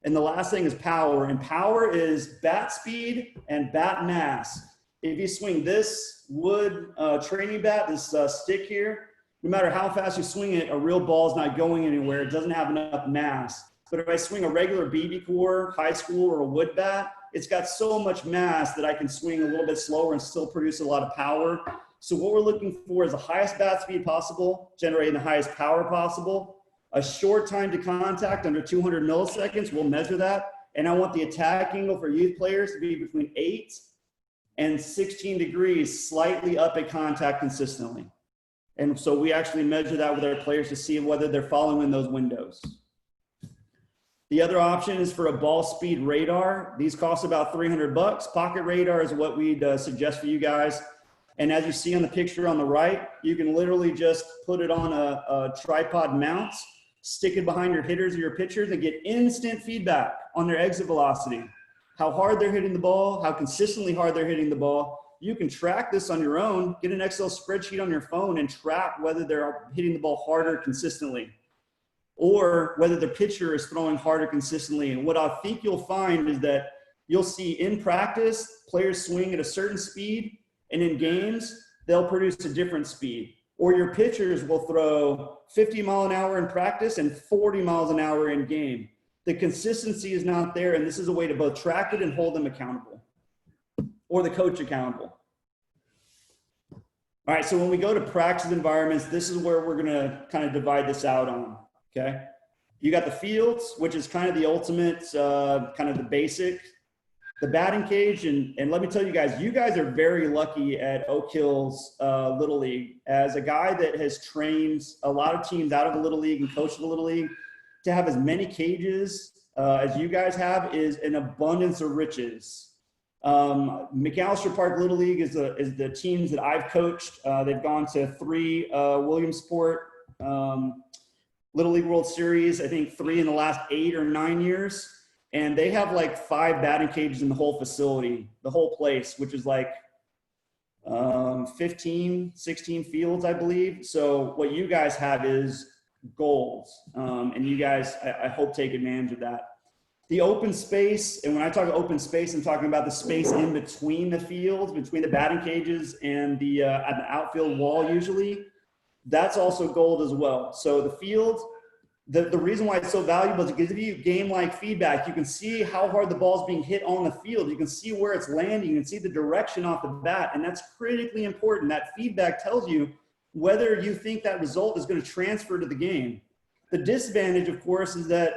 And the last thing is power, and power is bat speed and bat mass. If you swing this wood training bat, this stick here, no matter how fast you swing it, a real ball is not going anywhere. It doesn't have enough mass. But if I swing a regular BB core, high school, or a wood bat, it's got so much mass that I can swing a little bit slower and still produce a lot of power. So what we're looking for is the highest bat speed possible, generating the highest power possible. A short time to contact, under 200 milliseconds, we'll measure that. And I want the attack angle for youth players to be between 8 and 16 degrees slightly up at contact consistently. And so we actually measure that with our players to see whether they're following those windows. The other option is for a ball speed radar. These cost about $300. Pocket radar is what we'd suggest for you guys. And as you see on the picture on the right, you can literally just put it on a tripod mount, stick it behind your hitters or your pitchers, and get instant feedback on their exit velocity, how hard they're hitting the ball, how consistently hard they're hitting the ball. You can track this on your own, get an Excel spreadsheet on your phone and track whether they're hitting the ball harder consistently or whether the pitcher is throwing harder consistently. And what I think you'll find is that you'll see in practice, players swing at a certain speed, and in games, they'll produce a different speed. Or your pitchers will throw 50 mile an hour in practice and 40 miles an hour in game. The consistency is not there, and this is a way to both track it and hold them accountable, or the coach accountable. All right, so when we go to practice environments, this is where we're gonna kind of divide this out on, okay? You got the fields, which is kind of the ultimate, kind of the basic, the batting cage, and let me tell you guys are very lucky at Oak Hills Little League. As a guy that has trained a lot of teams out of the Little League and coached the Little League, to have as many cages as you guys have is an abundance of riches. McAllister Park Little League is the teams that I've coached. They've gone to 3 Williamsport Little League World Series, I think 3 in the last 8 or 9 years. And they have like 5 batting cages in the whole facility, the whole place, which is like 15, 16 fields, I believe. So what you guys have is gold. And you guys, I hope, take advantage of that. The open space, and when I talk open space, I'm talking about the space in between the fields, between the batting cages and the outfield wall usually. That's also gold as well. So the field, the reason why it's so valuable is it gives you game-like feedback. You can see how hard the ball is being hit on the field. You can see where it's landing. You can see the direction off the bat, and that's critically important. That feedback tells you whether you think that result is going to transfer to the game. The disadvantage, of course, is that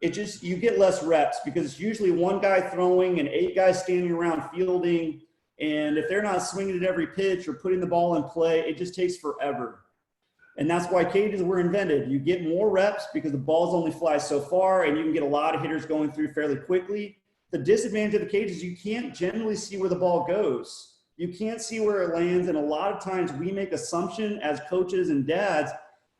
you get less reps because it's usually one guy throwing and 8 guys standing around fielding. And if they're not swinging at every pitch or putting the ball in play, it just takes forever. And that's why cages were invented. You get more reps because the balls only fly so far and you can get a lot of hitters going through fairly quickly. The disadvantage of the cage is you can't generally see where the ball goes. You can't see where it lands. And a lot of times we make assumption as coaches and dads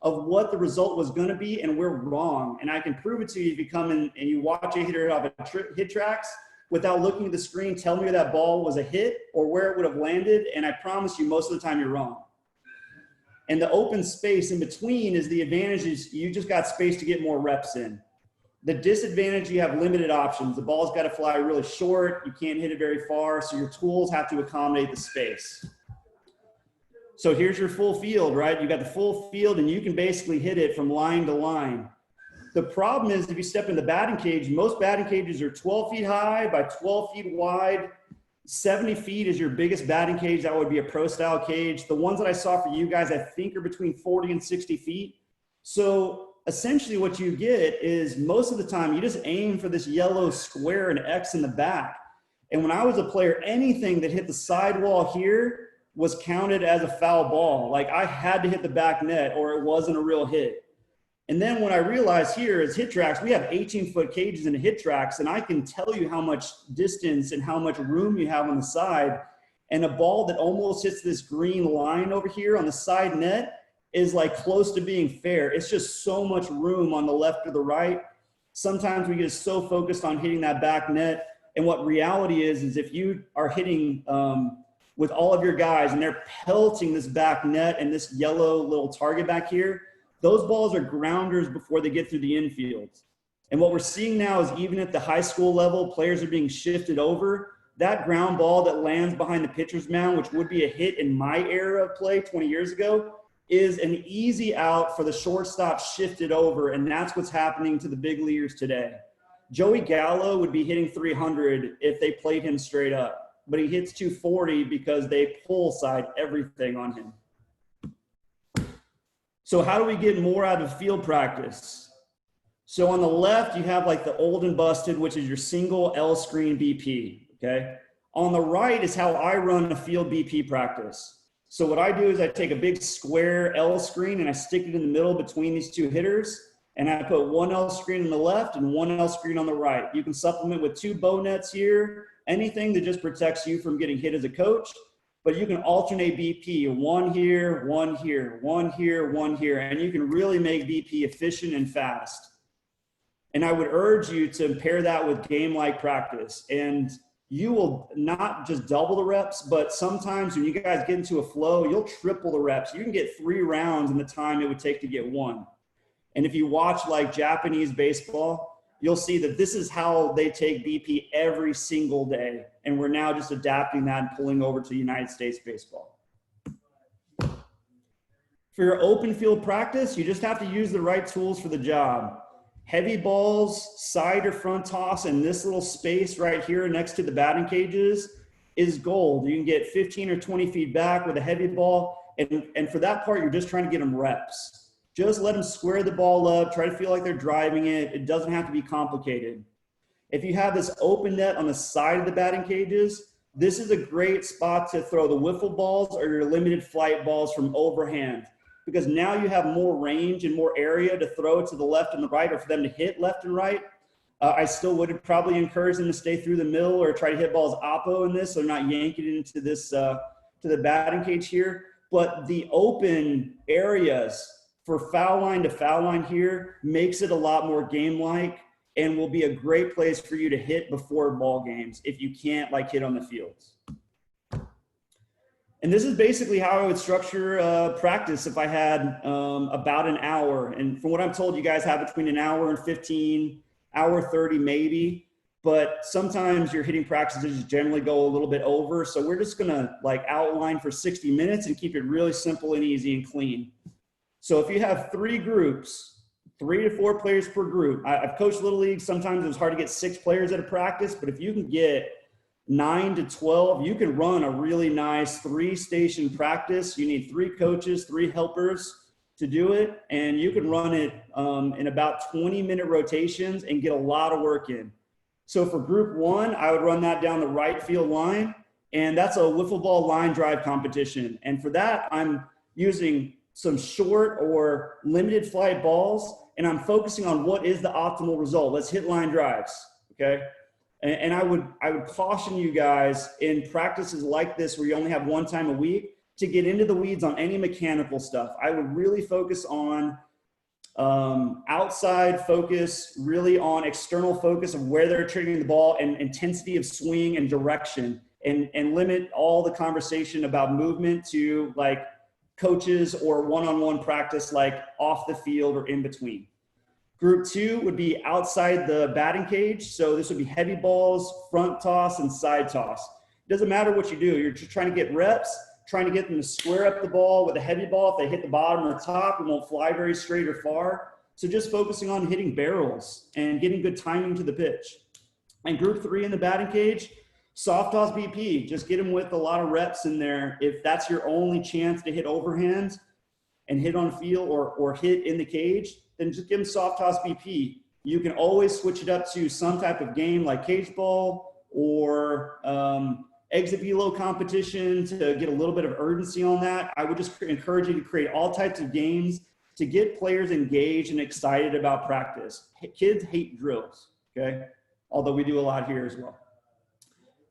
of what the result was going to be, and we're wrong. And I can prove it to you if you come in and you watch a hitter off a hit tracks without looking at the screen, tell me that ball was a hit or where it would have landed. And I promise you most of the time you're wrong. And the open space in between is the advantage is you just got space to get more reps in. The disadvantage, you have limited options. The ball's got to fly really short. You can't hit it very far. So your tools have to accommodate the space. So here's your full field, right? You got the full field and you can basically hit it from line to line. The problem is if you step in the batting cage, most batting cages are 12 feet high by 12 feet wide. 70 feet is your biggest batting cage. That would be a pro style cage. The ones that I saw for you guys, I think are between 40 and 60 feet. So essentially what you get is most of the time you just aim for this yellow square and X in the back. And when I was a player, anything that hit the sidewall here was counted as a foul ball. Like I had to hit the back net or it wasn't a real hit. And then when I realized here is hit tracks, we have 18-foot cages in the hit tracks, and I can tell you how much distance and how much room you have on the side. And a ball that almost hits this green line over here on the side net is like close to being fair. It's just so much room on the left or the right. Sometimes we get so focused on hitting that back net. And what reality is if you are hitting with all of your guys and they're pelting this back net and this yellow little target back here, those balls are grounders before they get through the infield. And what we're seeing now is even at the high school level, players are being shifted over. That ground ball that lands behind the pitcher's mound, which would be a hit in my era of play 20 years ago, is an easy out for the shortstop shifted over. And that's what's happening to the big leaguers today. Joey Gallo would be hitting 300 if they played him straight up, but he hits 240 because they pull side everything on him. So how do we get more out of field practice? So on the left, you have like the old and busted, which is your single L screen BP, okay? On the right is how I run a field BP practice. So what I do is I take a big square L screen and I stick it in the middle between these two hitters. And I put one L screen on the left and one L screen on the right. You can supplement with 2 bow nets here, anything that just protects you from getting hit as a coach. But you can alternate BP, one here, one here, one here, one here, and you can really make BP efficient and fast. And I would urge you to pair that with game-like practice. And you will not just double the reps, but sometimes when you guys get into a flow, you'll triple the reps. You can get 3 rounds in the time it would take to get 1. And if you watch like Japanese baseball, you'll see that this is how they take BP every single day. And we're now just adapting that and pulling over to United States baseball. For your open field practice, you just have to use the right tools for the job. Heavy balls, side or front toss in this little space right here next to the batting cages is gold. You can get 15 or 20 feet back with a heavy ball. And for that part, you're just trying to get them reps. Just let them square the ball up, try to feel like they're driving it. It doesn't have to be complicated. If you have this open net on the side of the batting cages, this is a great spot to throw the wiffle balls or your limited flight balls from overhand, because now you have more range and more area to throw it to the left and the right, or for them to hit left and right. I still would probably encourage them to stay through the middle or try to hit balls oppo in this, so not yanking it into this, to the batting cage here. But the open areas for foul line to foul line here makes it a lot more game-like and will be a great place for you to hit before ball games if you can't like hit on the fields. And this is basically how I would structure practice if I had about an hour. And from what I'm told, you guys have between an hour and 15, hour 30 maybe. But sometimes your hitting practices generally go a little bit over. So we're just gonna like outline for 60 minutes and keep it really simple and easy and clean. So if you have 3 groups, 3 to 4 players per group. I've coached Little League. Sometimes it was hard to get 6 players at a practice, but if you can get 9 to 12, you can run a really nice 3-station practice. You need 3 coaches, 3 helpers to do it. And you can run it in about 20-minute rotations and get a lot of work in. So for group 1, I would run that down the right field line, and that's a wiffle ball line drive competition. And for that, I'm using some short or limited flight balls, and I'm focusing on what is the optimal result. Let's hit line drives, okay? And I would caution you guys in practices like this where you only have 1 time a week to get into the weeds on any mechanical stuff. I would really focus on outside focus, really on external focus of where they're triggering the ball and intensity of swing and direction, and limit all the conversation about movement to like coaches or one-on-one practice like off the field or in between. Group 2 would be outside the batting cage. So this would be heavy balls, front toss, and side toss. It doesn't matter what you do. You're just trying to get reps, trying to get them to square up the ball with a heavy ball. If they hit the bottom or top, it won't fly very straight or far. So just focusing on hitting barrels and getting good timing to the pitch. And group 3 in the batting cage, soft toss BP, just get them with a lot of reps in there. If that's your only chance to hit overhand and hit on field or hit in the cage, then just give them soft toss BP. You can always switch it up to some type of game like cage ball or exit velo competition to get a little bit of urgency on that. I would just encourage you to create all types of games to get players engaged and excited about practice. Kids hate drills, okay? Although we do a lot here as well.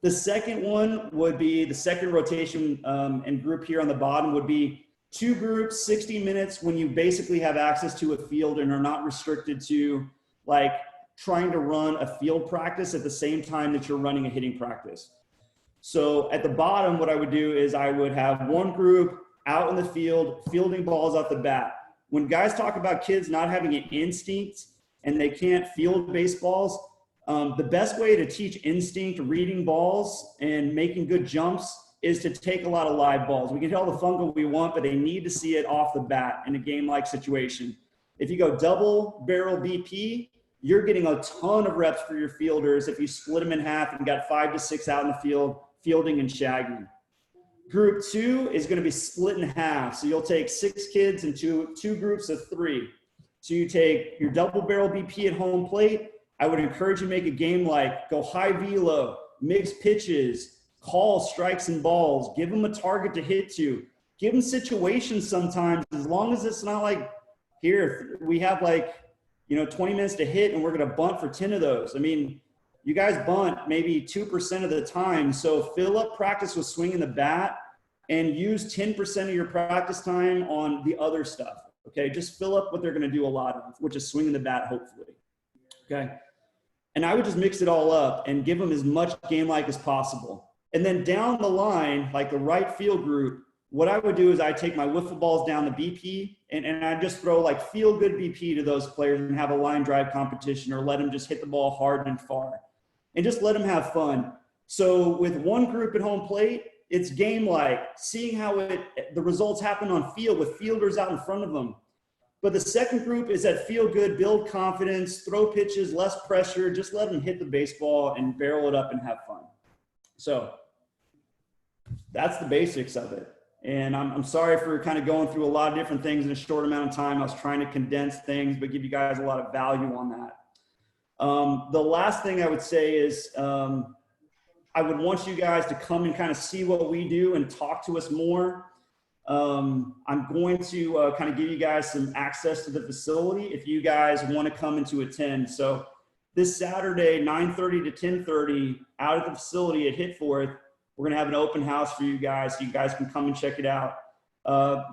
The second one would be the second rotation and group here on the bottom would be 2 groups, 60 minutes when you basically have access to a field and are not restricted to like trying to run a field practice at the same time that you're running a hitting practice. So at the bottom, what I would do is I would have 1 group out in the field, fielding balls off the bat. When guys talk about kids not having an instinct and they can't field baseballs, the best way to teach instinct, reading balls, and making good jumps is to take a lot of live balls. We can tell the fungal we want, but they need to see it off the bat in a game-like situation. If you go double barrel BP, you're getting a ton of reps for your fielders if you split them in half and got 5 to 6 out in the field, fielding and shagging. Group 2 is going to be split in half. So you'll take 6 kids into 2 groups of 3. So you take your double barrel BP at home plate. I would encourage you to make a game like go high velo, mix pitches, call strikes and balls, give them a target to hit to, give them situations sometimes, as long as it's not like, here, we have like, 20 minutes to hit and we're going to bunt for 10 of those. I mean, you guys bunt maybe 2% of the time. So fill up practice with swinging the bat and use 10% of your practice time on the other stuff. Okay. Just fill up what they're going to do a lot of, which is swinging the bat, hopefully. Okay. And I would just mix it all up and give them as much game-like as possible. And then down the line, like the right field group, what I would do is I take my wiffle balls down the BP and I just throw like feel good BP to those players and have a line drive competition, or let them just hit the ball hard and far and just let them have fun. So with one group at home plate, it's game like, seeing how the results happen on field with fielders out in front of them. But the second group is that feel good, build confidence, throw pitches, less pressure, just let them hit the baseball and barrel it up and have fun. So that's the basics of it. And I'm sorry for kind of going through a lot of different things in a short amount of time. I was trying to condense things, but give you guys a lot of value on that. The last thing I would say is I would want you guys to come and kind of see what we do and talk to us more. I'm going to kind of give you guys some access to the facility if you guys want to come and to attend. So this Saturday, 9:30 to 10:30 out at the facility at HitForth, we're going to have an open house for you guys, so you guys can come and check it out.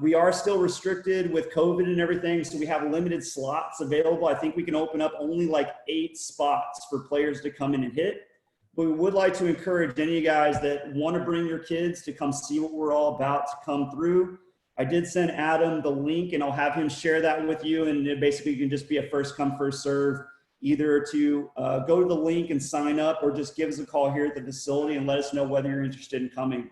We are still restricted with COVID and everything, so we have limited slots available. I think we can open up only like 8 spots for players to come in and hit. But we would like to encourage any of you guys that want to bring your kids to come see what we're all about to come through. I did send Adam the link, and I'll have him share that with you. And it basically can just be a first come, first serve, either to go to the link and sign up, or just give us a call here at the facility and let us know whether you're interested in coming.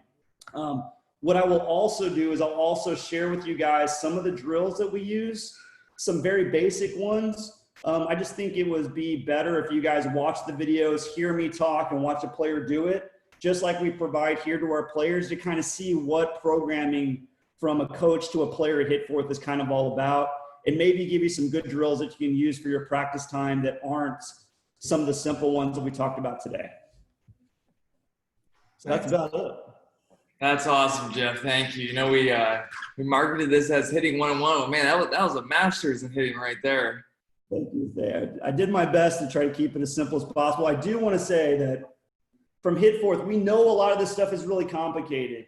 What I will also do is I'll also share with you guys some of the drills that we use, some very basic ones. I just think it would be better if you guys watch the videos, hear me talk, and watch a player do it, just like we provide here to our players, to kind of see what programming from a coach to a player at HitForth is kind of all about, and maybe give you some good drills that you can use for your practice time that aren't some of the simple ones that we talked about today. So that's about it. That's awesome, Jeff. Thank you. We marketed this as hitting 1-on-1. Man, that was a master's in hitting right there. Thank you. I did my best to try to keep it as simple as possible. I do want to say that from HitForth, we know a lot of this stuff is really complicated.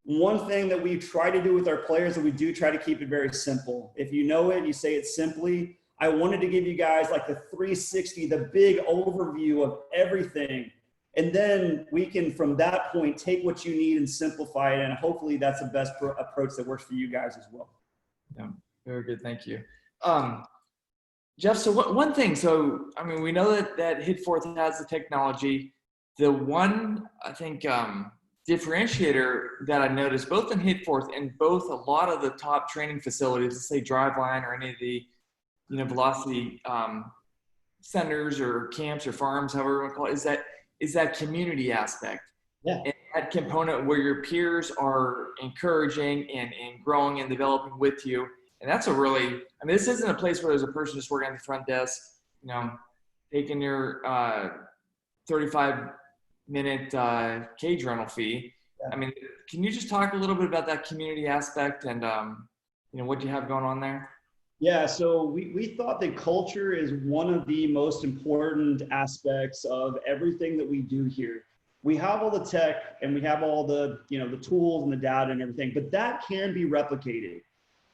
One thing that we try to do with our players is we do try to keep it very simple. If you know it, you say it simply. I wanted to give you guys like the 360, the big overview of everything. And then we can, from that point, take what you need and simplify it. And hopefully that's the best approach that works for you guys as well. Yeah, very good. Thank you. Jeff, so one thing, we know that HitForth has the technology. The one, I think, differentiator that I noticed both in HitForth and both a lot of the top training facilities, let's say Driveline or any of the, velocity centers or camps or farms, however you want to call it, is that community aspect. Yeah. And that component where your peers are encouraging and growing and developing with you. And that's this isn't a place where there's a person just working on the front desk, taking your 35-minute cage rental fee. Yeah. Can you just talk a little bit about that community aspect and, what you have going on there? Yeah, so we thought that culture is one of the most important aspects of everything that we do here. We have all the tech and we have all the, the tools and the data and everything, but that can be replicated.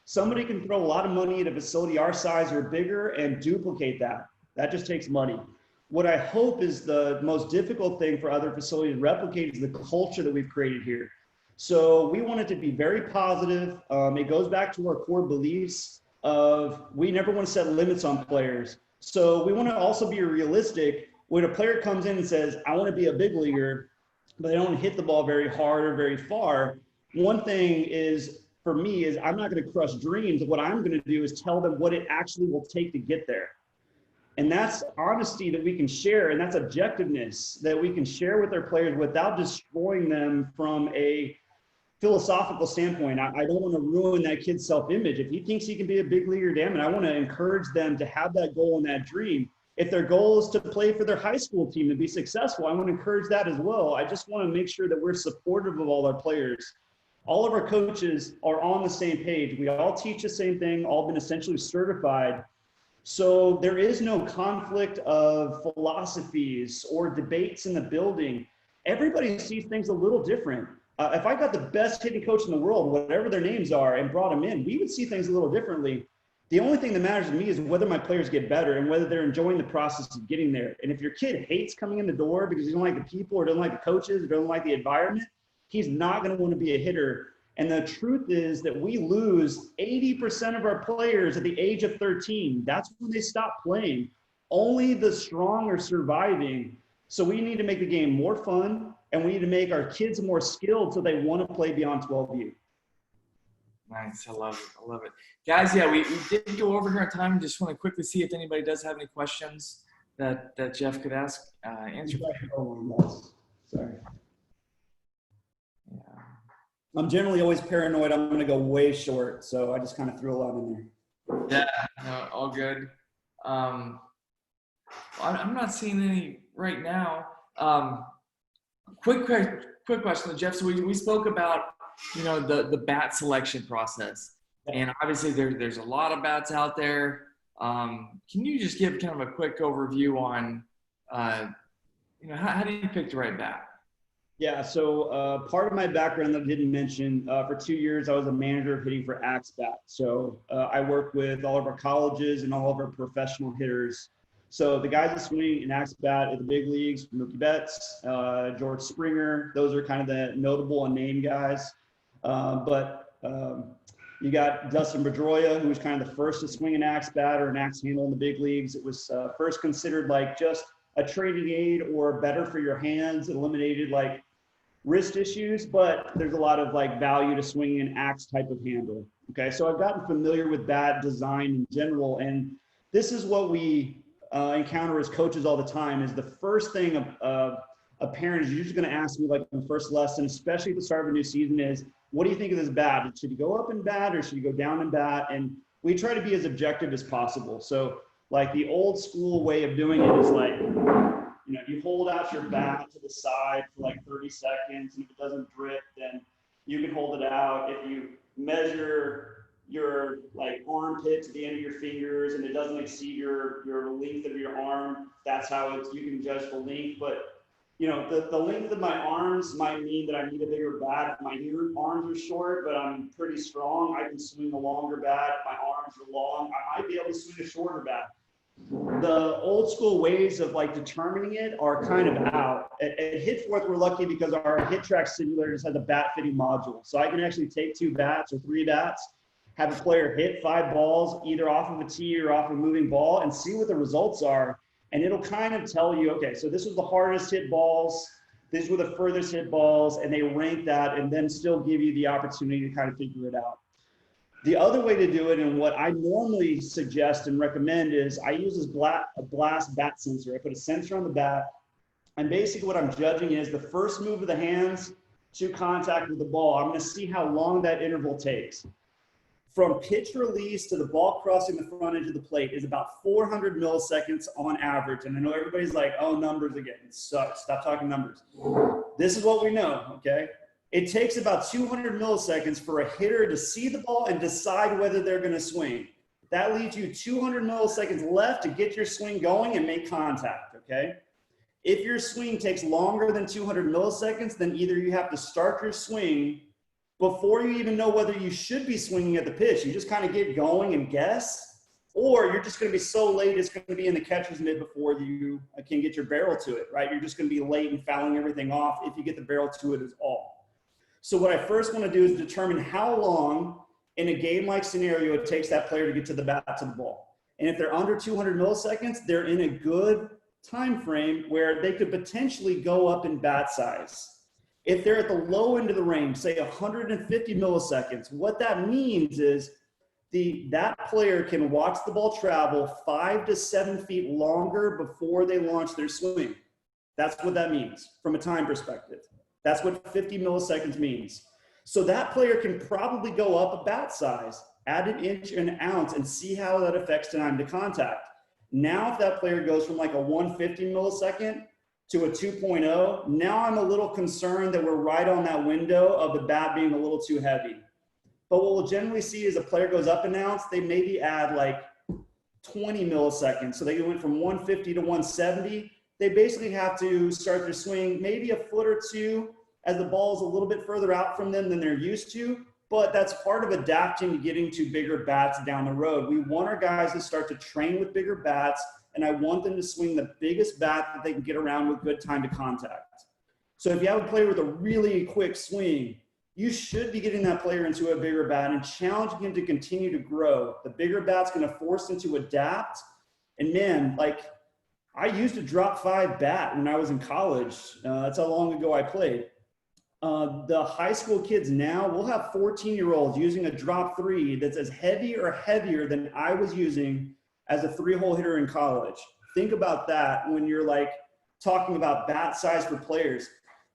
Somebody can throw a lot of money at a facility our size or bigger and duplicate that. That just takes money. What I hope is the most difficult thing for other facilities to replicate is the culture that we've created here. So we want it to be very positive. It goes back to our core beliefs of we never want to set limits on players. So we want to also be realistic. When a player comes in and says, I want to be a big leaguer, but they don't hit the ball very hard or very far. One thing is, for me, is I'm not going to crush dreams. What I'm going to do is tell them what it actually will take to get there. And that's honesty that we can share, and that's objectiveness that we can share with our players without destroying them from a philosophical standpoint. I don't want to ruin that kid's self-image. If he thinks he can be a big leaguer, damn it, I want to encourage them to have that goal and that dream. If their goal is to play for their high school team to be successful, I want to encourage that as well. I just want to make sure that we're supportive of all our players. All of our coaches are on the same page. We all teach the same thing, all been essentially certified. So there is no conflict of philosophies or debates in the building. Everybody sees things a little different. If I got the best hitting coach in the world, whatever their names are, and brought them in, we would see things a little differently. The only thing that matters to me is whether my players get better and whether they're enjoying the process of getting there. And if your kid hates coming in the door because he doesn't like the people or doesn't like the coaches or doesn't like the environment, he's not going to want to be a hitter. And the truth is that we lose 80% of our players at the age of 13. That's when they stop playing. Only the strong are surviving. So we need to make the game more fun, and we need to make our kids more skilled so they want to play beyond 12U. Nice. I love it. I love it. Guys, yeah, we did go over here on time. Just want to quickly see if anybody does have any questions that Jeff could answer. Sorry. Yeah. I'm generally always paranoid I'm going to go way short, so I just kind of threw a lot in there. Yeah, no, all good. I'm not seeing any right now. Quick question, Jeff. So we spoke about, the bat selection process, and obviously there's a lot of bats out there. Can you just give kind of a quick overview on, how do you pick the right bat? Yeah, so part of my background that I didn't mention, for 2 years, I was a manager of hitting for Axe Bat. So I worked with all of our colleges and all of our professional hitters. So the guys that swing in Axe Bat at the big leagues, Mookie Betts, George Springer, those are kind of the notable and named guys. But you got Dustin Pedroia, who was kind of the first to swing an Axe Bat or an axe handle in the big leagues. It was first considered like just a training aid or better for your hands. It eliminated like wrist issues, but there's a lot of like value to swinging an axe type of handle. Okay, so I've gotten familiar with bat design in general, and this is what we encounter as coaches all the time. Is the first thing a parent is usually going to ask me, like in the first lesson, especially at the start of a new season, is what do you think of this bat? Should you go up in bat or should you go down in bat? And we try to be as objective as possible. So like the old school way of doing it is like, you hold out your bat to the side for like 30 seconds, and if it doesn't drip, then you can hold it out. If you measure your like armpit to the end of your fingers and it doesn't exceed your length of your arm, that's how you can judge the length. But the length of my arms might mean that I need a bigger bat. If my arms are short, but I'm pretty strong, I can swing a longer bat. If my arms are long, I might be able to swing a shorter bat. The old school ways of like determining it are kind of out. At HitForth, we're lucky because our HitTrack simulator has a bat fitting module. So I can actually take 2 bats or 3 bats, have a player hit 5 balls either off of a tee or off a moving ball, and see what the results are. And it'll kind of tell you, okay, so this was the hardest hit balls, these were the furthest hit balls, and they rank that and then still give you the opportunity to kind of figure it out. The other way to do it, and what I normally suggest and recommend, is I use this a blast bat sensor. I put a sensor on the bat, and basically what I'm judging is the first move of the hands to contact with the ball. I'm going to see how long that interval takes. From pitch release to the ball crossing the front edge of the plate is about 400 milliseconds on average. And I know everybody's like, oh, numbers again. It sucks. Stop talking numbers. This is what we know, okay? It takes about 200 milliseconds for a hitter to see the ball and decide whether they're going to swing. That leaves you 200 milliseconds left to get your swing going and make contact, okay? If your swing takes longer than 200 milliseconds, then either you have to start your swing before you even know whether you should be swinging at the pitch. You just kind of get going and guess, or you're just going to be so late it's going to be in the catcher's mitt before you can get your barrel to it, right? You're just going to be late and fouling everything off if you get the barrel to it at all. So what I first want to do is determine how long in a game-like scenario it takes that player to get to the bat to the ball. And if they're under 200 milliseconds, they're in a good time frame where they could potentially go up in bat size. If they're at the low end of the range, say 150 milliseconds, what that means is that player can watch the ball travel 5 to 7 feet longer before they launch their swing. That's what that means from a time perspective. That's what 50 milliseconds means. So that player can probably go up a bat size, add an inch and an ounce, and see how that affects time to contact. Now, if that player goes from like a 150 millisecond to a 2.0, now I'm a little concerned that we're right on that window of the bat being a little too heavy. But what we'll generally see is a player goes up and down, they maybe add like 20 milliseconds. So they went from 150 to 170. They basically have to start their swing maybe a foot or two as the ball is a little bit further out from them than they're used to. But that's part of adapting to getting to bigger bats down the road. We want our guys to start to train with bigger bats, and I want them to swing the biggest bat that they can get around with good time to contact. So if you have a player with a really quick swing, you should be getting that player into a bigger bat and challenging him to continue to grow. The bigger bat's going to force him to adapt. And man, like I used a drop 5 bat when I was in college. That's how long ago I played. The high school kids now will have 14-year-olds using a drop 3 that's as heavy or heavier than I was using as a 3-hole hitter in college. Think about that when you're like talking about bat size for players.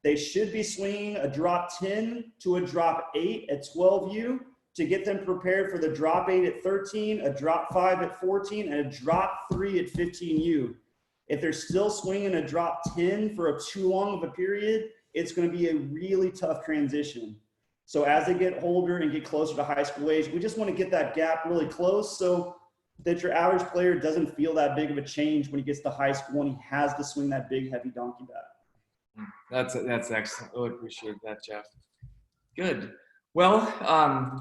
They should be swinging a drop 10 to a drop 8 at 12U to get them prepared for the drop 8 at 13, a drop 5 at 14, and a drop 3 at 15U. If they're still swinging a drop 10 for too long of a period, it's going to be a really tough transition. So as they get older and get closer to high school age, we just want to get that gap really close so that your average player doesn't feel that big of a change when he gets to high school and he has to swing that big, heavy donkey bat. That's excellent. Really appreciate that, Jeff. Good. Well,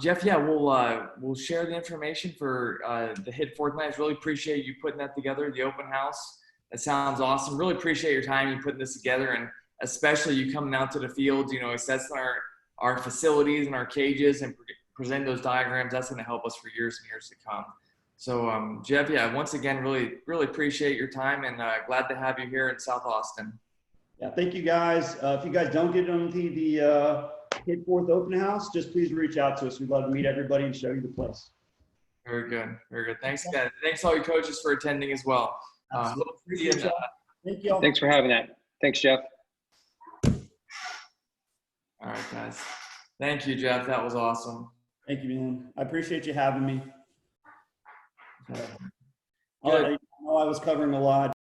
Jeff, yeah, we'll share the information for the HitForth's match. Really appreciate you putting that together, the open house. That sounds awesome. Really appreciate your time you putting this together, and especially you coming out to the field, assessing our facilities and our cages and present those diagrams. That's going to help us for years and years to come. So, Jeff, yeah, once again, really, really appreciate your time, and glad to have you here in South Austin. Yeah, thank you guys. If you guys don't get on the HitForth's open house, just please reach out to us. We'd love to meet everybody and show you the place. Very good. Very good. Thanks, guys. Thanks all your coaches for attending as well. Thank you all. Thanks for having that. Thanks, Jeff. All right, guys. Thank you, Jeff. That was awesome. Thank you, man. I appreciate you having me. Good. I know I was covering a lot.